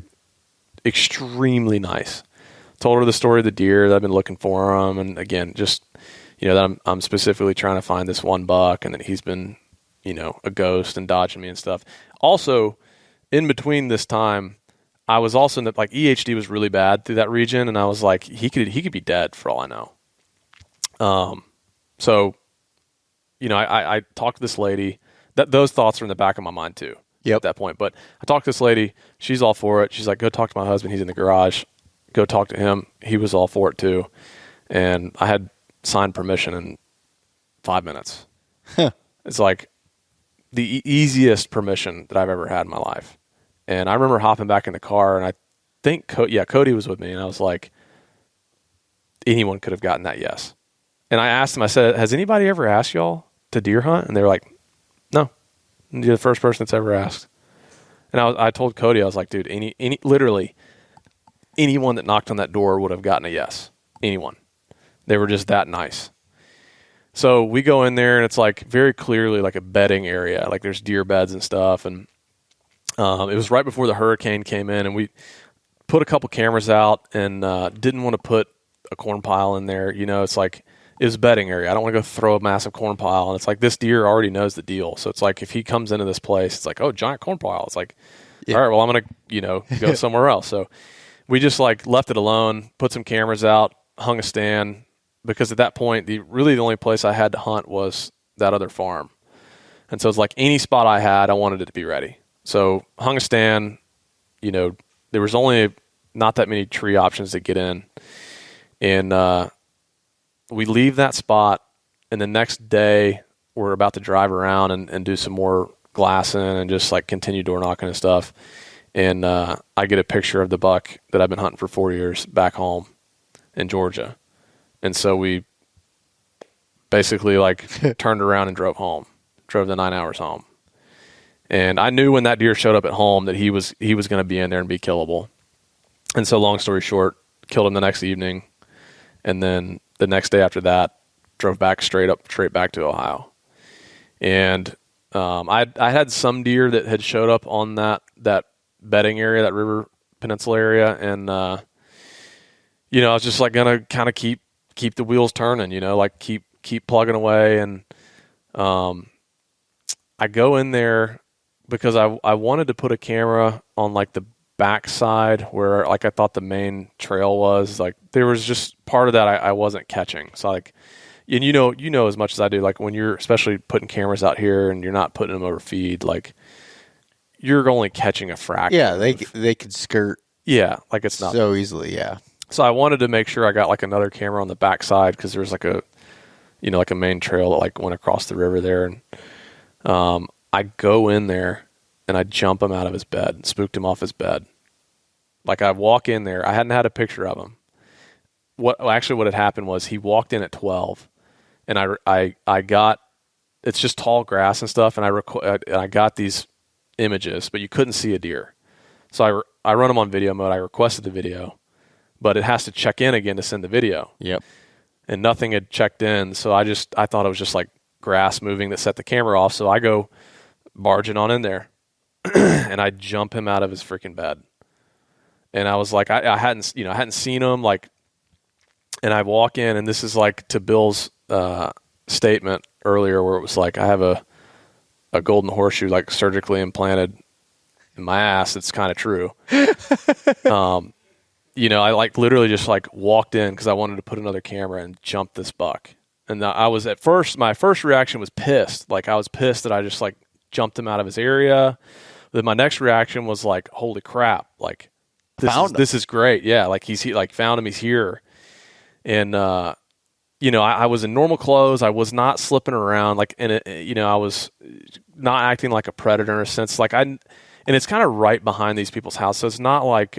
extremely nice. Told her the story of the deer, that I've been looking for them, and again, just that I'm specifically trying to find this one buck, and that he's been a ghost and dodging me and stuff. Also, in between this time, I was also like EHD was really bad through that region, and I was like, he could be dead for all I know. So I talked to this lady. Those thoughts are in the back of my mind too. Yep. At that point, but I talked to this lady. She's all for it. She's like, go talk to my husband. He's in the garage. Go talk to him. He was all for it too, and I had signed permission in 5 minutes. It's like the easiest permission that I've ever had in my life. And I remember hopping back in the car, and I think Cody was with me, and I was like, anyone could have gotten that yes. And I asked him, I said, has anybody ever asked y'all to deer hunt? And they were like, no, you're the first person that's ever asked. And I told Cody, I was like, dude, literally anyone that knocked on that door would have gotten a yes. Anyone. They were just that nice. So we go in there, and it's like very clearly like a bedding area. Like there's deer beds and stuff. And it was right before the hurricane came in, and we put a couple cameras out, and didn't want to put a corn pile in there. It's like, it was a bedding area. I don't want to go throw a massive corn pile. And it's like, this deer already knows the deal. So it's like, if he comes into this place, it's like, oh, giant corn pile. It's like, all right, well, I'm going to, go somewhere else. So we just like left it alone, put some cameras out, hung a stand, because at that point, the only place I had to hunt was that other farm. And so it's like any spot I had, I wanted it to be ready. So hung a stand, there was only not that many tree options to get in. And we leave that spot, and the next day we're about to drive around and do some more glassing and just like continue door knocking and stuff. And I get a picture of the buck that I've been hunting for 4 years back home in Georgia. And so we basically like turned around and drove the 9 hours home. And I knew when that deer showed up at home that he was going to be in there and be killable. And so long story short, killed him the next evening. And then the next day after that, drove back straight back to Ohio. And I had some deer that had showed up on that bedding area, that river peninsula area. And, I was just like going to kind of keep the wheels turning, like keep plugging away. And I go in there because I wanted to put a camera on like the backside where like I thought the main trail was. Like there was just part of that I wasn't catching. So like, and you know as much as I do, like when you're especially putting cameras out here and you're not putting them over feed, like you're only catching a fraction. Yeah, they could skirt. Yeah, like it's not so easily. Yeah. So I wanted to make sure I got like another camera on the backside, because there's like a main trail that like went across the river there. And I go in there and I jump him out of his bed, spooked him off his bed. Like I walk in there, I hadn't had a picture of him. What had happened was he walked in at 12, and I got, it's just tall grass and stuff, and I got these images, but you couldn't see a deer. So I run them on video mode. I requested the video, but it has to check in again to send the video. Yep. And nothing had checked in, so I thought it was just like grass moving that set the camera off. So I go barging on in there, and I jump him out of his freaking bed. And I was like, I hadn't seen him, like, and I walk in, and this is like to Bill's statement earlier where it was like, I have a golden horseshoe like surgically implanted in my ass. It's kind of true. I like literally just like walked in because I wanted to put another camera and jump this buck. And I was my first reaction was pissed. Like I was pissed that I just like jumped him out of his area. Then my next reaction was like, holy crap. Like this is great. Yeah. Like found him. He's here. And, I was in normal clothes. I was not slipping around. Like, and I was not acting like a predator in a sense. Like and it's kind of right behind these people's house. So it's not like,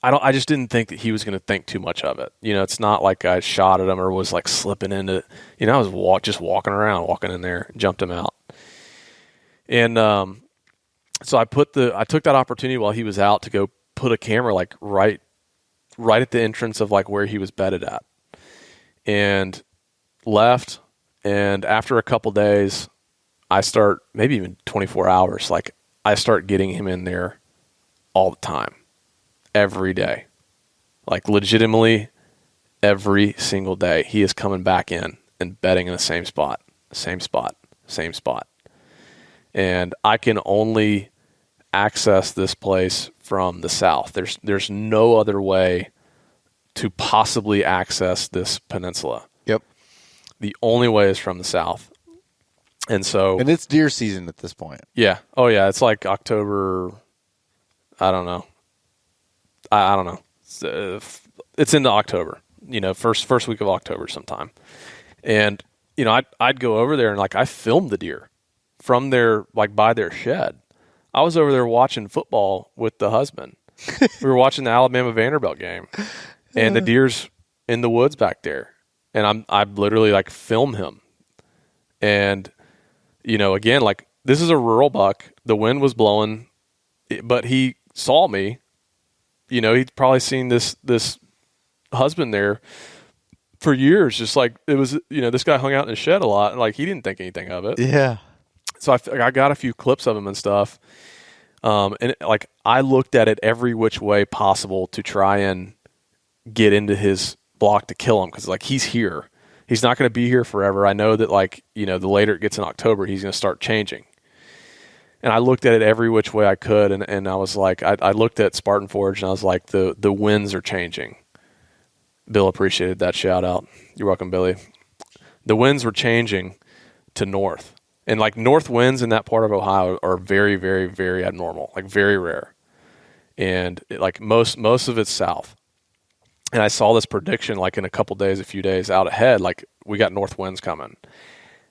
I just didn't think that he was going to think too much of it. It's not like I shot at him or was like slipping into, I was just walking around, walking in there, jumped him out. And, so I took that opportunity while he was out to go put a camera like right at the entrance of like where he was bedded at, and left. And after a couple days, I start, maybe even 24 hours, like I start getting him in there all the time, every day, like legitimately every single day. He is coming back in and bedding in the same spot. And I can only access this place from the south. There's no other way to possibly access this peninsula. Yep. The only way is from the south. And it's deer season at this point. Yeah. Oh yeah. It's like October. I don't know. I don't know. It's into October, first week of October sometime. And, I'd go over there and like, I filmed the deer from their, like by their shed. I was over there watching football with the husband. We were watching the Alabama Vanderbilt game, and the deer's in the woods back there. And I literally like film him. And, again, like this is a rural buck. The wind was blowing, but he saw me. He'd probably seen this husband there for years. Just like it was, this guy hung out in the shed a lot, and like he didn't think anything of it. Yeah. So I got a few clips of him and stuff. And like I looked at it every which way possible to try and get into his block to kill him. Cause like he's here, he's not going to be here forever. I know that like, the later it gets in October, he's going to start changing. And I looked at it every which way I could. And I was like, I looked at Spartan Forge and I was like, the winds are changing. Bill appreciated that shout out. You're welcome, Billy. The winds were changing to north. And like north winds in that part of Ohio are very, very, very abnormal, like very rare. And like most of it's south. And I saw this prediction like in a few days out ahead, like we got north winds coming.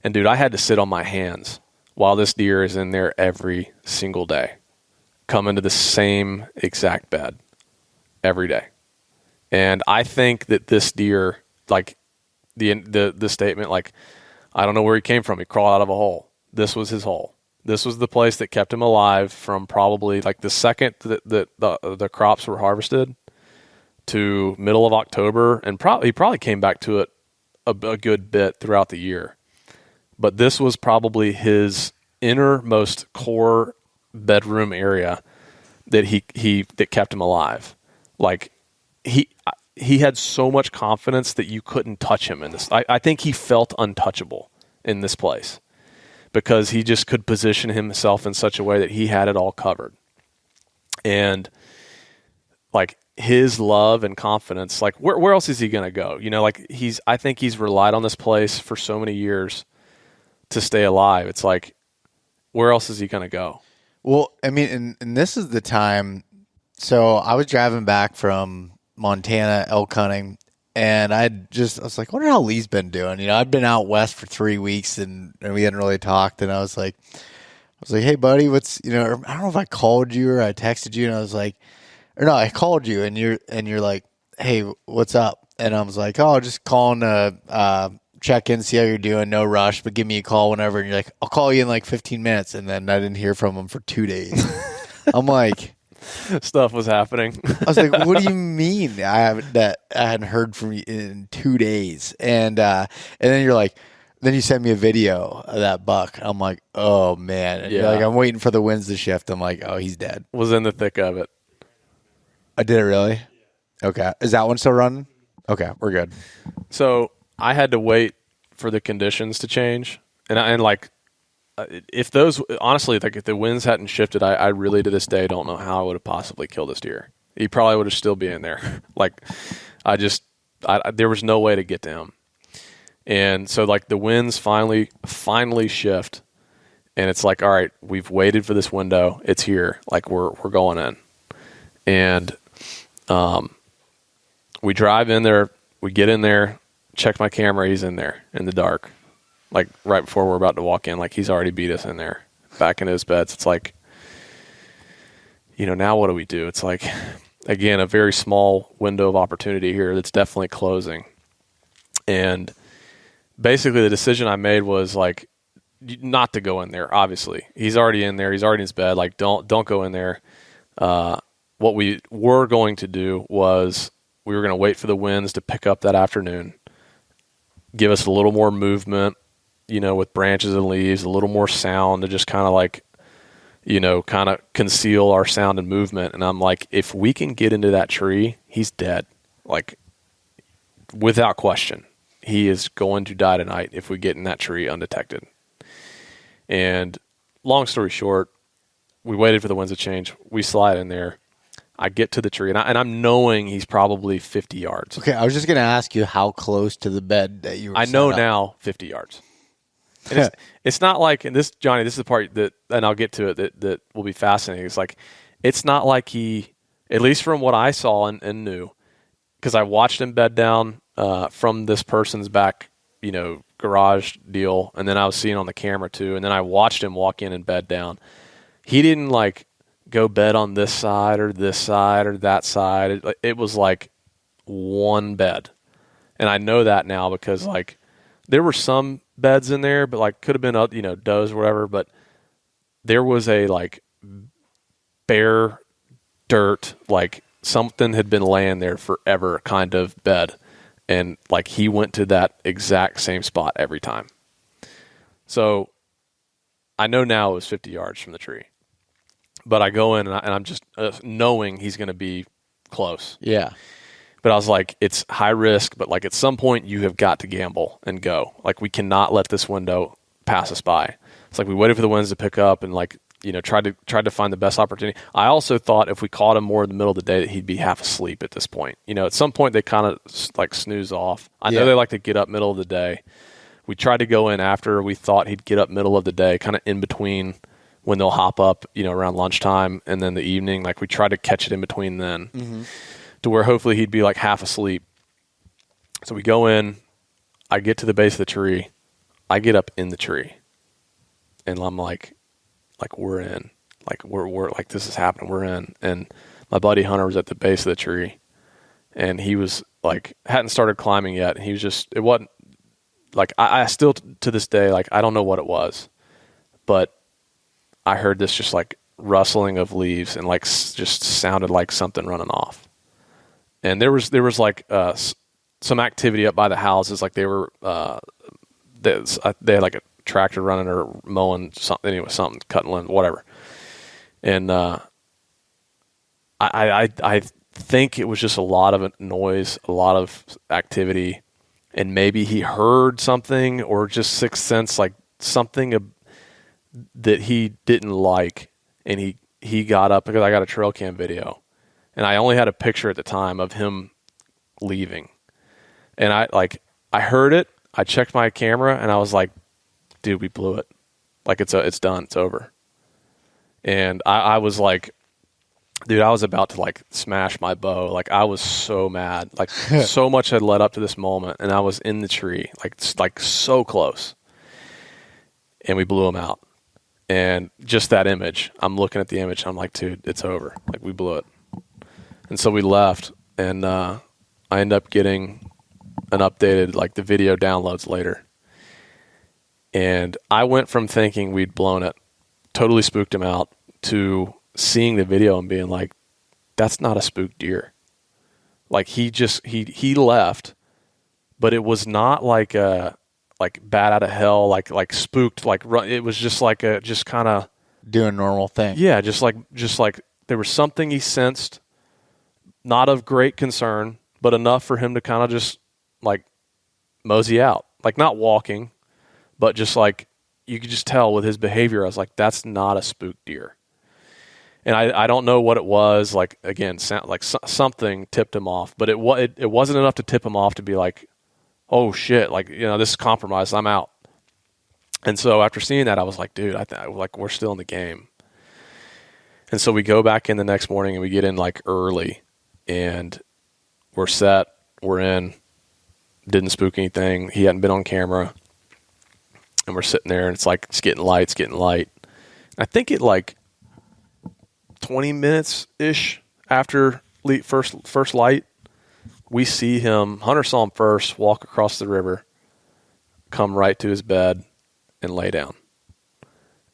And dude, I had to sit on my hands while this deer is in there every single day, coming to the same exact bed every day. And I think that this deer, like the statement, like, I don't know where he came from. He crawled out of a hole. This was his hole. This was the place that kept him alive from probably like the second that the crops were harvested to middle of October. And he probably came back to it a good bit throughout the year. But this was probably his innermost core bedroom area that that kept him alive. Like he had so much confidence that you couldn't touch him in this. I think he felt untouchable in this place because he just could position himself in such a way that he had it all covered. And like his love and confidence, like where else is he going to go? Like I think he's relied on this place for so many years to stay alive. It's like, where else is he going to go? Well, I mean, and this is the time. So I was driving back from Montana elk hunting, and I was like, wonder how Lee's been doing. I'd been out west for 3 weeks and we hadn't really talked. And I was like, hey buddy, what's, I don't know if I called you or I texted you, and I was like, or no, I called you and you're like, hey, what's up? And I was like, oh, just calling to, check in, see how you're doing. No rush, but give me a call whenever. And you're like, I'll call you in like 15 minutes. And then I didn't hear from him for 2 days. I'm like, stuff was happening. I was like, what do you mean I hadn't heard from you in 2 days? And then you're like, then you sent me a video of that buck. I'm like, oh man. And you're like, I'm waiting for the winds to shift. I'm like, oh, he's dead. Was in the thick of it. I did it really? Okay. Is that one still running? Okay, we're good. So I had to wait for the conditions to change. And like, if those, honestly, like if the winds hadn't shifted, I really to this day don't know how I would have possibly killed this deer. He probably would have still been in there. Like, there was no way to get to him. And so like the winds finally shift, and it's like, all right, we've waited for this window. It's here. Like we're going in. And we drive in there, we get in there, check my camera, he's in there in the dark. Like right before we're about to walk in, like he's already beat us in there, back in his beds. It's like, now what do we do? It's like, again, a very small window of opportunity here that's definitely closing. And basically the decision I made was like not to go in there. Obviously, he's already in there. He's already in his bed. Like, don't go in there. What we were going to do was we were going to wait for the winds to pick up that afternoon, give us a little more movement, with branches and leaves, a little more sound to just kind of like, kind of conceal our sound and movement. And I'm like, if we can get into that tree, he's dead. Like, without question, he is going to die tonight if we get in that tree undetected. And long story short, we waited for the winds to change. We slide in there. I get to the tree, and I'm knowing he's probably 50 yards. Okay, I was just going to ask you how close to the bed that you were. I know now 50 yards. And it's not like, and this, Johnny, this is the part that, and I'll get to it, that will be fascinating. It's like, it's not like he, at least from what I saw and knew, because I watched him bed down from this person's back, garage deal, and then I was seeing on the camera too, and then I watched him walk in and bed down. He didn't like go bed on this side or that side. It was like one bed. And I know that now because like there were some beds in there, but like could have been, does or whatever, but there was a like bare dirt, like something had been laying there forever kind of bed. And like he went to that exact same spot every time. So I know now it was 50 yards from the tree. But I go in and I'm just knowing he's going to be close. Yeah. But I was like, it's high risk, but like at some point you have got to gamble and go. Like we cannot let this window pass us by. It's like we waited for the winds to pick up and like, tried to find the best opportunity. I also thought if we caught him more in the middle of the day that he'd be half asleep at this point. At some point they kind of like snooze off. I know they like to get up middle of the day. We tried to go in after we thought he'd get up middle of the day, kind of in between when they'll hop up, around lunchtime and then the evening. Like we tried to catch it in between then to where hopefully he'd be like half asleep. So we go in, I get to the base of the tree, I get up in the tree and I'm like we're in, like we're like, this is happening. We're in. And my buddy Hunter was at the base of the tree and he was like, hadn't started climbing yet. And he was just, it wasn't like, I still to this day, like, I don't know what it was, but I heard this just like rustling of leaves and like just sounded like something running off. And there was like some activity up by the houses, like they were they had like a tractor running or mowing something, anyway, something cutting land, whatever. And I think it was just a lot of noise, a lot of activity, and maybe he heard something or just sixth sense, like something that he didn't like, and he got up because I got a trail cam video and I only had a picture at the time of him leaving. And I heard it. I checked my camera and I was like, dude, we blew it. Like it's done. It's over. And I was like, dude, I was about to like smash my bow. Like I was so mad, like so much had led up to this moment and I was in the tree, like so close, and we blew him out. And just that image, I'm looking at the image. I'm like, dude, it's over. Like we blew it. And so we left, and I ended up getting an updated, like the video downloads later. And I went from thinking we'd blown it, totally spooked him out, to seeing the video and being like, that's not a spooked deer. Like he left, but it was not like a, like bat out of hell, like spooked, like run. It was just like just kind of doing a normal thing. Yeah, just like there was something he sensed, not of great concern, but enough for him to kind of just like mosey out, like not walking, but just like you could just tell with his behavior. I was like, that's not a spooked deer. And I don't know what it was. Like again, like something tipped him off, but it wasn't enough to tip him off to be like, oh shit, like, this is compromised, I'm out. And so after seeing that, I was like, dude, like we're still in the game. And so we go back in the next morning and we get in like early and we're set, we're in, didn't spook anything. He hadn't been on camera. And we're sitting there and it's like, it's getting light. I think it like 20 minutes ish after first light, we see him. Hunter saw him first, walk across the river, come right to his bed, and lay down.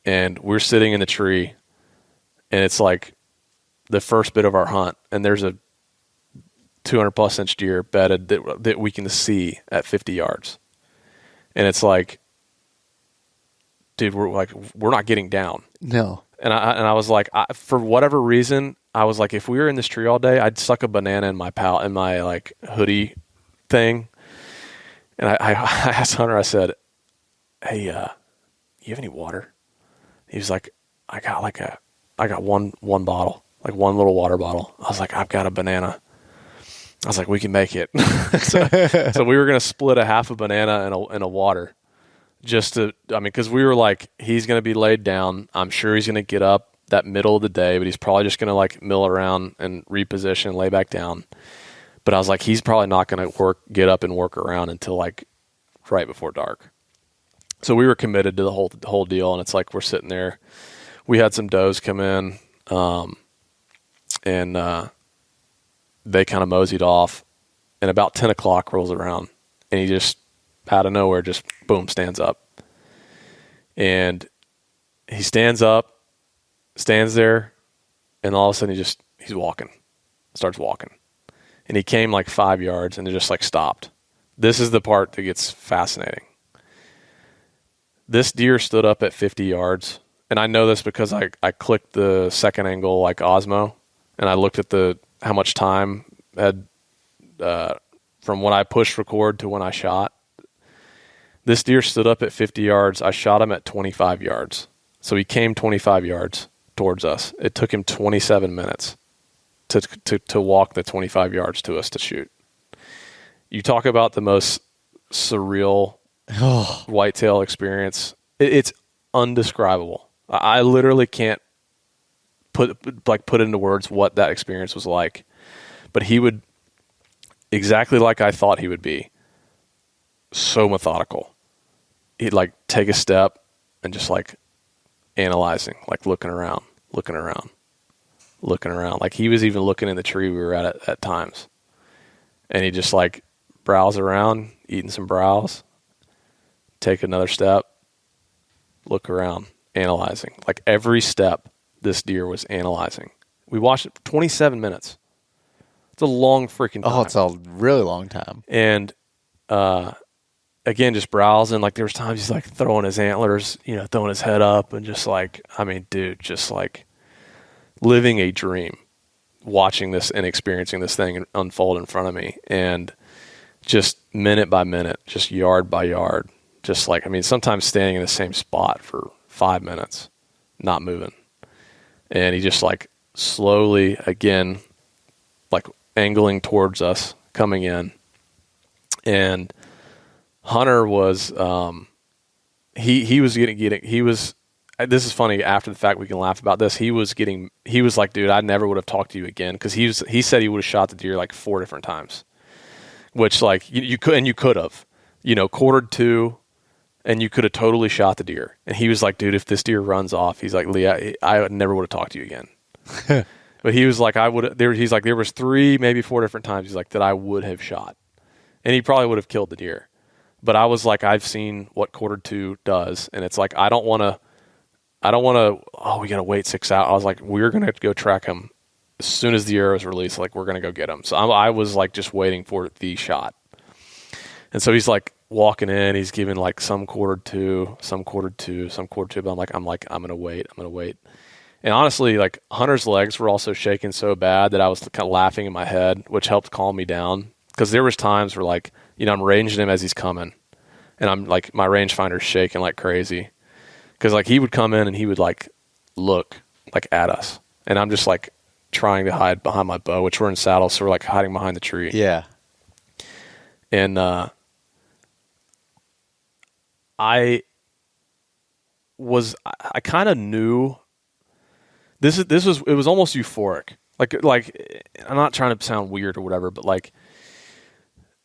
And we're sitting in the tree, and it's like the first bit of our hunt, and there's a 200+ inch deer bedded that we can see at 50 yards. And it's like, dude, we're not getting down. No. And I was like, for whatever reason, I was like, if we were in this tree all day, I'd suck a banana in my like hoodie thing. And I asked Hunter, I said, hey, you have any water? He was like, I got one bottle, like one little water bottle. I was like, I've got a banana. I was like, we can make it. so we were going to split a half a banana and a water. Because we were like, he's going to be laid down. I'm sure he's going to get up that middle of the day, but he's probably just going to like mill around and reposition, lay back down. But I was like, he's probably not going to get up and work around until like right before dark. So we were committed to the whole deal. And it's like, we're sitting there. We had some does come in, and they kind of moseyed off. And about 10 o'clock rolls around, and he just out of nowhere, just boom, stands up. And he stands up, stands there, and all of a sudden he's walking, starts walking. And he came like 5 yards and it just like stopped. This is the part that gets fascinating. This deer stood up at 50 yards. And I know this because I clicked the second angle like Osmo, and I looked at how much time had from when I pushed record to when I shot. This deer stood up at 50 yards. I shot him at 25 yards. So he came 25 yards towards us. It took him 27 minutes to walk the 25 yards to us to shoot. You talk about the most surreal whitetail experience. It's undescribable. I literally can't put into words what that experience was like. But he would, exactly like I thought he would be, so methodical. He'd like take a step and just like analyzing, like looking around. Like he was even looking in the tree we were at times. And he just like browse around, eating some browse, take another step, look around, analyzing. Like every step this deer was analyzing. We watched it for 27 minutes. It's a long freaking time. Oh, it's a really long time. And again, just browsing. Like there was times he's like throwing his antlers, throwing his head up, and just like, I mean, dude, just like living a dream, watching this and experiencing this thing unfold in front of me. And just minute by minute, just yard by yard, just like, I mean, sometimes standing in the same spot for 5 minutes, not moving. And he just like slowly, again, like angling towards us, coming in. And Hunter was, he was, this is funny after the fact, we can laugh about this. He was like, dude, I never would have talked to you again. Cause he said he would have shot the deer like 4 different times, which like you could have, quartered 2 and you could have totally shot the deer. And he was like, dude, if this deer runs off, he's like, Lee, I never would have talked to you again. But he was like, he's like, there was 3, maybe 4 different times. He's like, that I would have shot, and he probably would have killed the deer. But I was like, I've seen what quartered 2 does. And it's like, I don't want to, we got to wait 6 hours. I was like, we're going to go track him as soon as the arrow is released. Like, we're going to go get him. So I was like, just waiting for the shot. And so he's like walking in, he's giving like some quartered 2, some quartered 2, some quartered 2. But I'm going to wait. And honestly, like Hunter's legs were also shaking so bad that I was kind of laughing in my head, which helped calm me down. Because there was times where like, I'm ranging him as he's coming, and I'm like, my rangefinder's shaking like crazy. Because like he would come in and he would like look like at us, and I'm just like trying to hide behind my bow, which we're in saddle, so we're like hiding behind the tree. Yeah. And I kind of knew it was almost euphoric. Like I'm not trying to sound weird or whatever, but like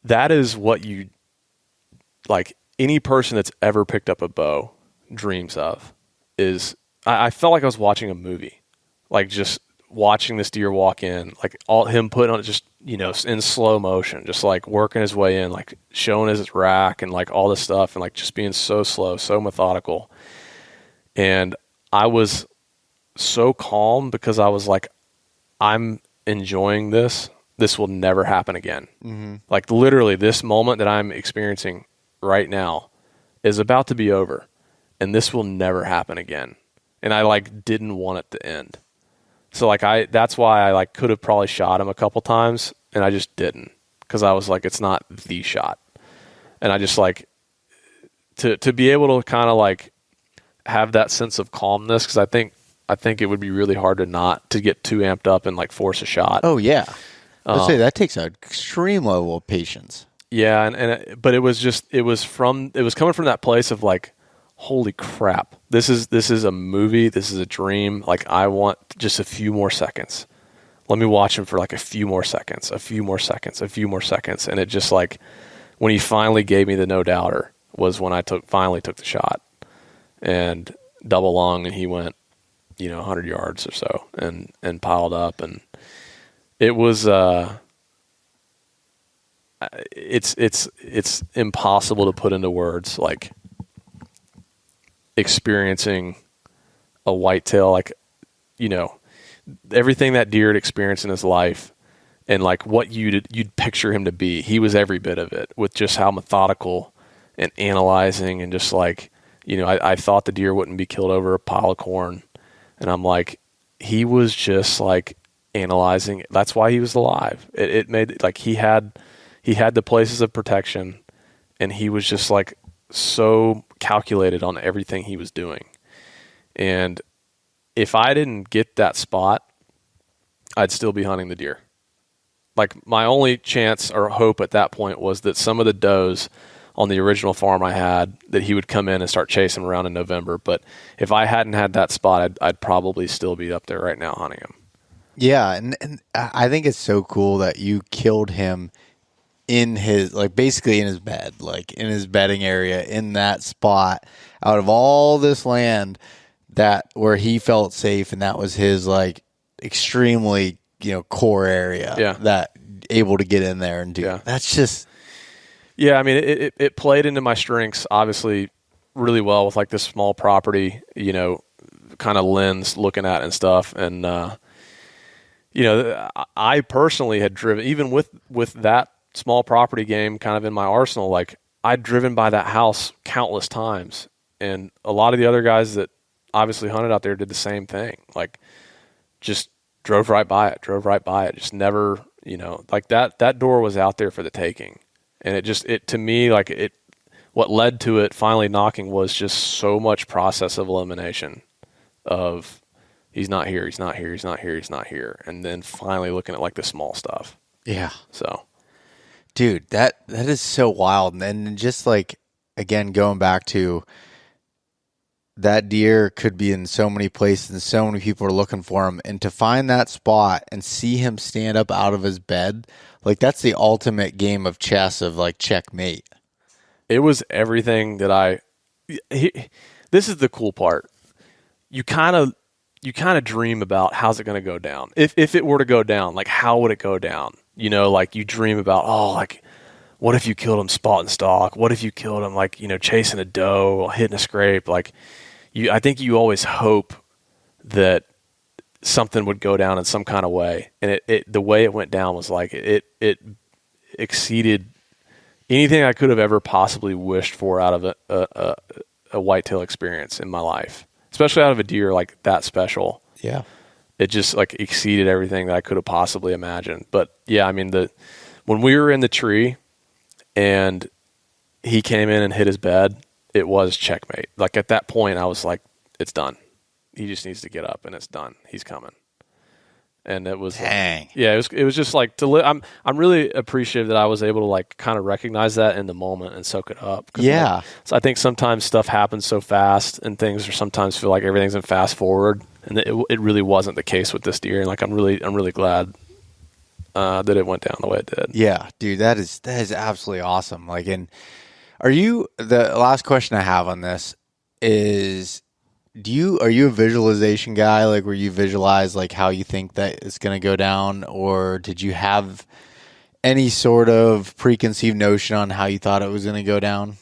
that is what you, like any person that's ever picked up a bow dreams of, is I felt like I was watching a movie, like just watching this deer walk in, like all him putting on it just, in slow motion, just like working his way in, like showing his rack and like all this stuff and like just being so slow, so methodical. And I was so calm because I was like, I'm enjoying this. This will never happen again. Mm-hmm. Like literally this moment that I'm experiencing right now is about to be over, and this will never happen again. And I like didn't want it to end. So like that's why I like could have probably shot him a couple times, and I just didn't, because I was like, it's not the shot. And I just like to be able to kind of like have that sense of calmness, because I think it would be really hard to get too amped up and like force a shot. Oh yeah, let's say that takes an extreme level of patience. Yeah, but it was coming from that place of like, holy crap, this is a movie, this is a dream. Like I want just a few more seconds. Let me watch him for like a few more seconds, and it just like when he finally gave me the no doubter was when I finally took the shot and double lung, and he went 100 yards or so and piled up, and it was it's impossible to put into words, like experiencing a whitetail, like everything that deer had experienced in his life, and like what you'd picture him to be. He was every bit of it, with just how methodical and analyzing, and just like I thought the deer wouldn't be killed over a pile of corn. And I'm like, he was just like analyzing. That's why he was alive. It made like he had the places of protection, and he was just like so calculated on everything he was doing. And if I didn't get that spot, I'd still be hunting the deer. Like my only chance or hope at that point was that some of the does on the original farm I had, that he would come in and start chasing around in November. But if I hadn't had that spot, I'd probably still be up there right now hunting him. Yeah, and I think it's so cool that you killed him in his, like basically in his bed, like in his bedding area, in that spot out of all this land that where he felt safe, and that was his like extremely core area. That able to get in there and do. Yeah. That's just. Yeah, I mean, it played into my strengths, obviously, really well with like this small property, kind of lens looking at and stuff. And, I personally had driven, even with that small property game kind of in my arsenal, like I'd driven by that house countless times. And a lot of the other guys that obviously hunted out there did the same thing. Like just drove right by it, just never, like that door was out there for the taking. And it to me, like what led to it finally knocking was just so much process of elimination of he's not here. And then finally looking at like the small stuff. Yeah. So, dude, that is so wild. And then just like, again, going back to that deer could be in so many places and so many people are looking for him, and to find that spot and see him stand up out of his bed, like that's the ultimate game of chess of like checkmate. It was everything that this is the cool part. You kind of dream about how's it going to go down. If it were to go down, like how would it go down? Like you dream about, like what if you killed him spot and stalk? What if you killed him like, chasing a doe, hitting a scrape? Like I think you always hope that something would go down in some kind of way. And the way it went down was like, it exceeded anything I could have ever possibly wished for out of a whitetail experience in my life, especially out of a deer like that special. Yeah. It just like exceeded everything that I could have possibly imagined. But yeah, I mean, when we were in the tree and he came in and hit his bed, it was checkmate. Like at that point I was like, it's done. He just needs to get up and it's done. He's coming. And it was, dang. It was just like I'm really appreciative that I was able to like kind of recognize that in the moment and soak it up. Yeah. Like, so I think sometimes stuff happens so fast and things are sometimes feel like everything's in fast forward, and it really wasn't the case with this deer. And like I'm really glad that it went down the way it did. Yeah, dude, that is absolutely awesome. Like, the last question I have on this is, Are you a visualization guy? Like, where you visualize like how you think that it's going to go down, or did you have any sort of preconceived notion on how you thought it was going to go down?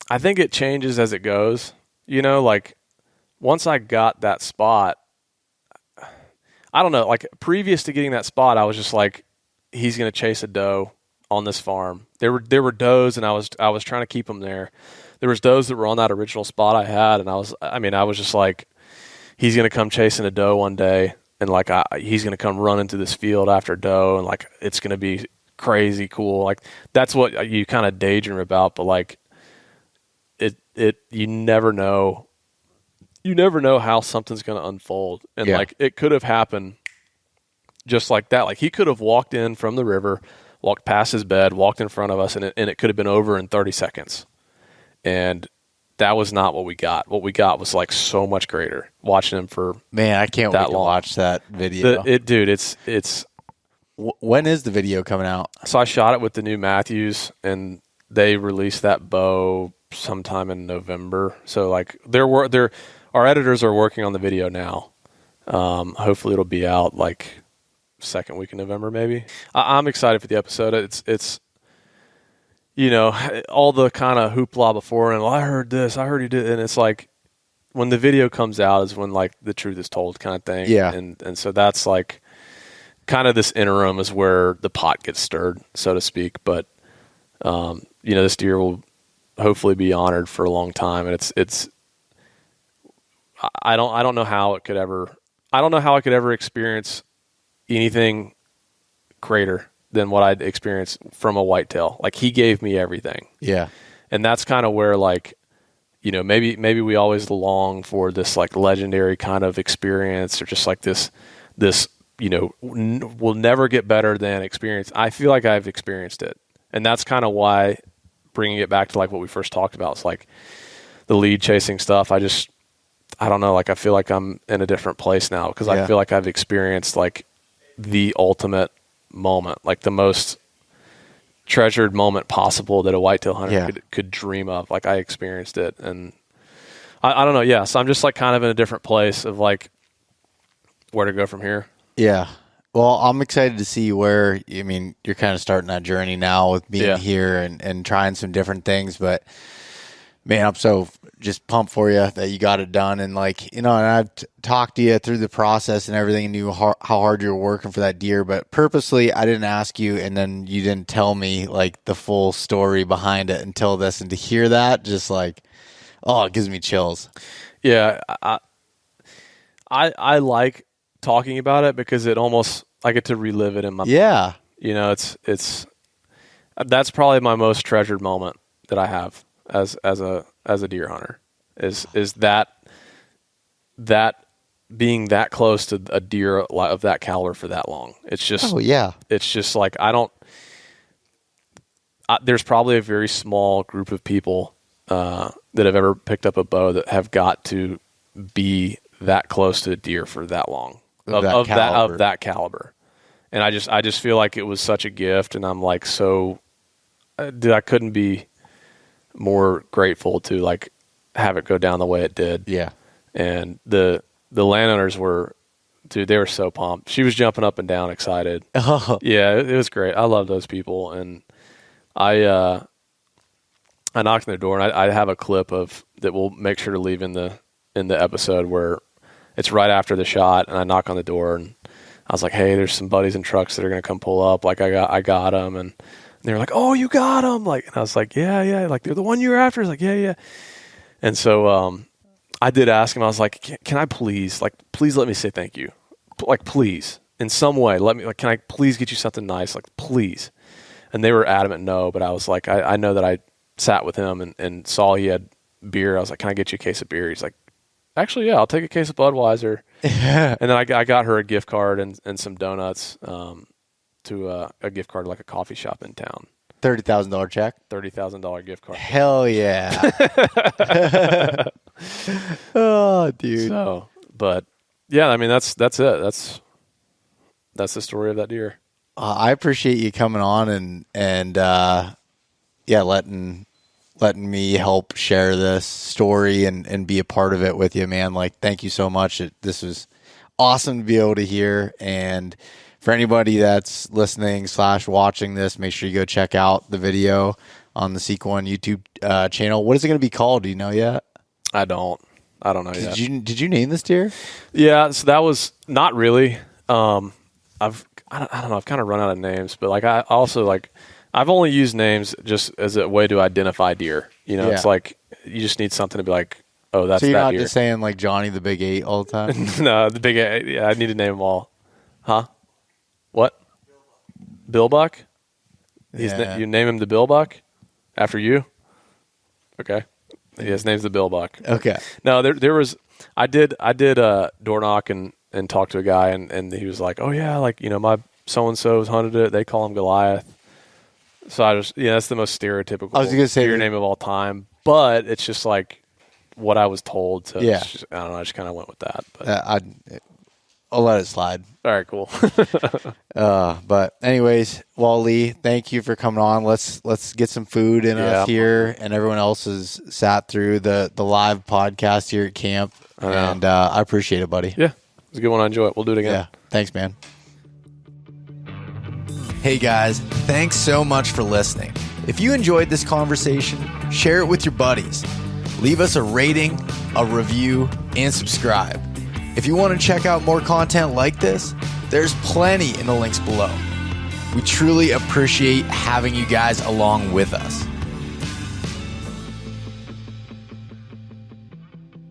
I think it changes as it goes. You know, like once I got that spot, I don't know, like previous to getting that spot, I was just like, he's going to chase a doe on this farm. There were does, and I was trying to keep them there. There was does that were on that original spot I had, and I was just like, he's going to come chasing a doe one day, and like he's going to come running to this field after doe, and like it's going to be crazy cool. Like that's what you kind of daydream about, but like you never know. You never know how something's going to unfold, and like it could have happened just like that. Like he could have walked in from the river, walked past his bed, walked in front of us, and it could have been over in 30 seconds. And that was not what we got. What we got was like so much greater. Watching him for I can't wait to watch that video. It's. When is the video coming out? So I shot it with the new Matthews, and they released that bow sometime in November. So like our editors are working on the video now. Hopefully it'll be out like second week in November, maybe. I'm excited for the episode. It's you know, all the kind of hoopla before, and I heard this, I heard he did, and it's like when the video comes out is when like the truth is told kind of thing. Yeah. And so that's like kind of this interim is where the pot gets stirred, so to speak. But you know, this deer will hopefully be honored for a long time, and it's I don't know how it could ever experience anything greater than what I'd experienced from a whitetail. Like he gave me everything. Yeah. And that's kind of where like, you know, maybe we always long for this like legendary kind of experience, or just like this, you know, will never get better than experience. I feel like I've experienced it. And that's kind of why, bringing it back to like what we first talked about, it's like the lead chasing stuff. I don't know, like I feel like I'm in a different place now, because I feel like I've experienced like the ultimate moment, like the most treasured moment possible that a whitetail hunter could dream of. Like I experienced it, and I don't know. Yeah. So I'm just like kind of in a different place of like where to go from here. Yeah. Well, I'm excited to see where, I mean, you're kind of starting that journey now with being here and trying some different things, but man, I'm so just pumped for you that you got it done. And like, you know, and I've talked to you through the process and everything, and knew how hard you were working for that deer, but purposely I didn't ask you, and then you didn't tell me like the full story behind it until this, and to hear that, just like, oh, it gives me chills. Yeah. I like talking about it because it almost, I get to relive it in my mind. You know, it's that's probably my most treasured moment that I have as a deer hunter is that being that close to a deer of that caliber for that long. It's just it's just like there's probably a very small group of people that have ever picked up a bow that have got to be that close to a deer for that long of that caliber. And I just feel like it was such a gift, and I'm like, so I couldn't be more grateful to like have it go down the way it did. Yeah. And the landowners were, dude, they were so pumped. She was jumping up and down excited. Oh. Yeah, it was great. I love those people. And I knocked on their door, and I have a clip of that we'll make sure to leave in the episode where it's right after the shot, and I knock on the door, and I was like, hey, there's some buddies in trucks that are going to come pull up. Like I got them. And they were like, oh, you got them. Like, and I was like, yeah. Like, they're the one you were after. He's like, yeah. And so, I did ask him, I was like, can I please let me say thank you. Like, please, in some way, can I please get you something nice? Like, please. And they were adamant no, but I was like, I know that I sat with him and saw he had beer. I was like, can I get you a case of beer? He's like, actually, yeah, I'll take a case of Budweiser. And then I got her a gift card and some donuts to a gift card, like a coffee shop in town. $30,000 check? $30,000 gift card. Hell yeah. Oh, dude. So, but yeah, I mean, that's it. That's the story of that deer. I appreciate you coming on and letting letting me help share this story and be a part of it with you, man. Like, thank you so much. This was awesome to be able to hear. And for anybody that's listening / watching this, make sure you go check out the video on the Seek One YouTube channel. What is it going to be called? Do you know yet? I don't know yet. Did you name this deer? Yeah, so that was not really. I don't know. I've kind of run out of names, but like I also like I've only used names just as a way to identify deer. You know, It's like you just need something to be like, oh, that's that deer. So you're not just saying like Johnny the Big 8 all the time? No, the Big 8. Yeah, I need to name them all. Huh? What? Bill Buck? You name him the Bill Buck after you? Okay. Yeah, his name's the Bill Buck. Okay. No, there was. I did door knock and talk to a guy and he was like, oh yeah, like my so and so's hunted it. They call him Goliath. So I just that's the most stereotypical. I was gonna say deer name of all time, but it's just like what I was told. So yeah, just, I don't know. I just kind of went with that. But I'll let it slide. All right, cool. But anyways, Wally, thank you for coming on. Let's get some food in us here, and everyone else has sat through the live podcast here at camp, and I appreciate it, buddy. Yeah, it's a good one. I enjoy it. We'll do it again. Yeah, thanks, man. Hey guys, thanks so much for listening. If you enjoyed this conversation, share it with your buddies. Leave us a rating, a review, and subscribe. If you want to check out more content like this, there's plenty in the links below. We truly appreciate having you guys along with us.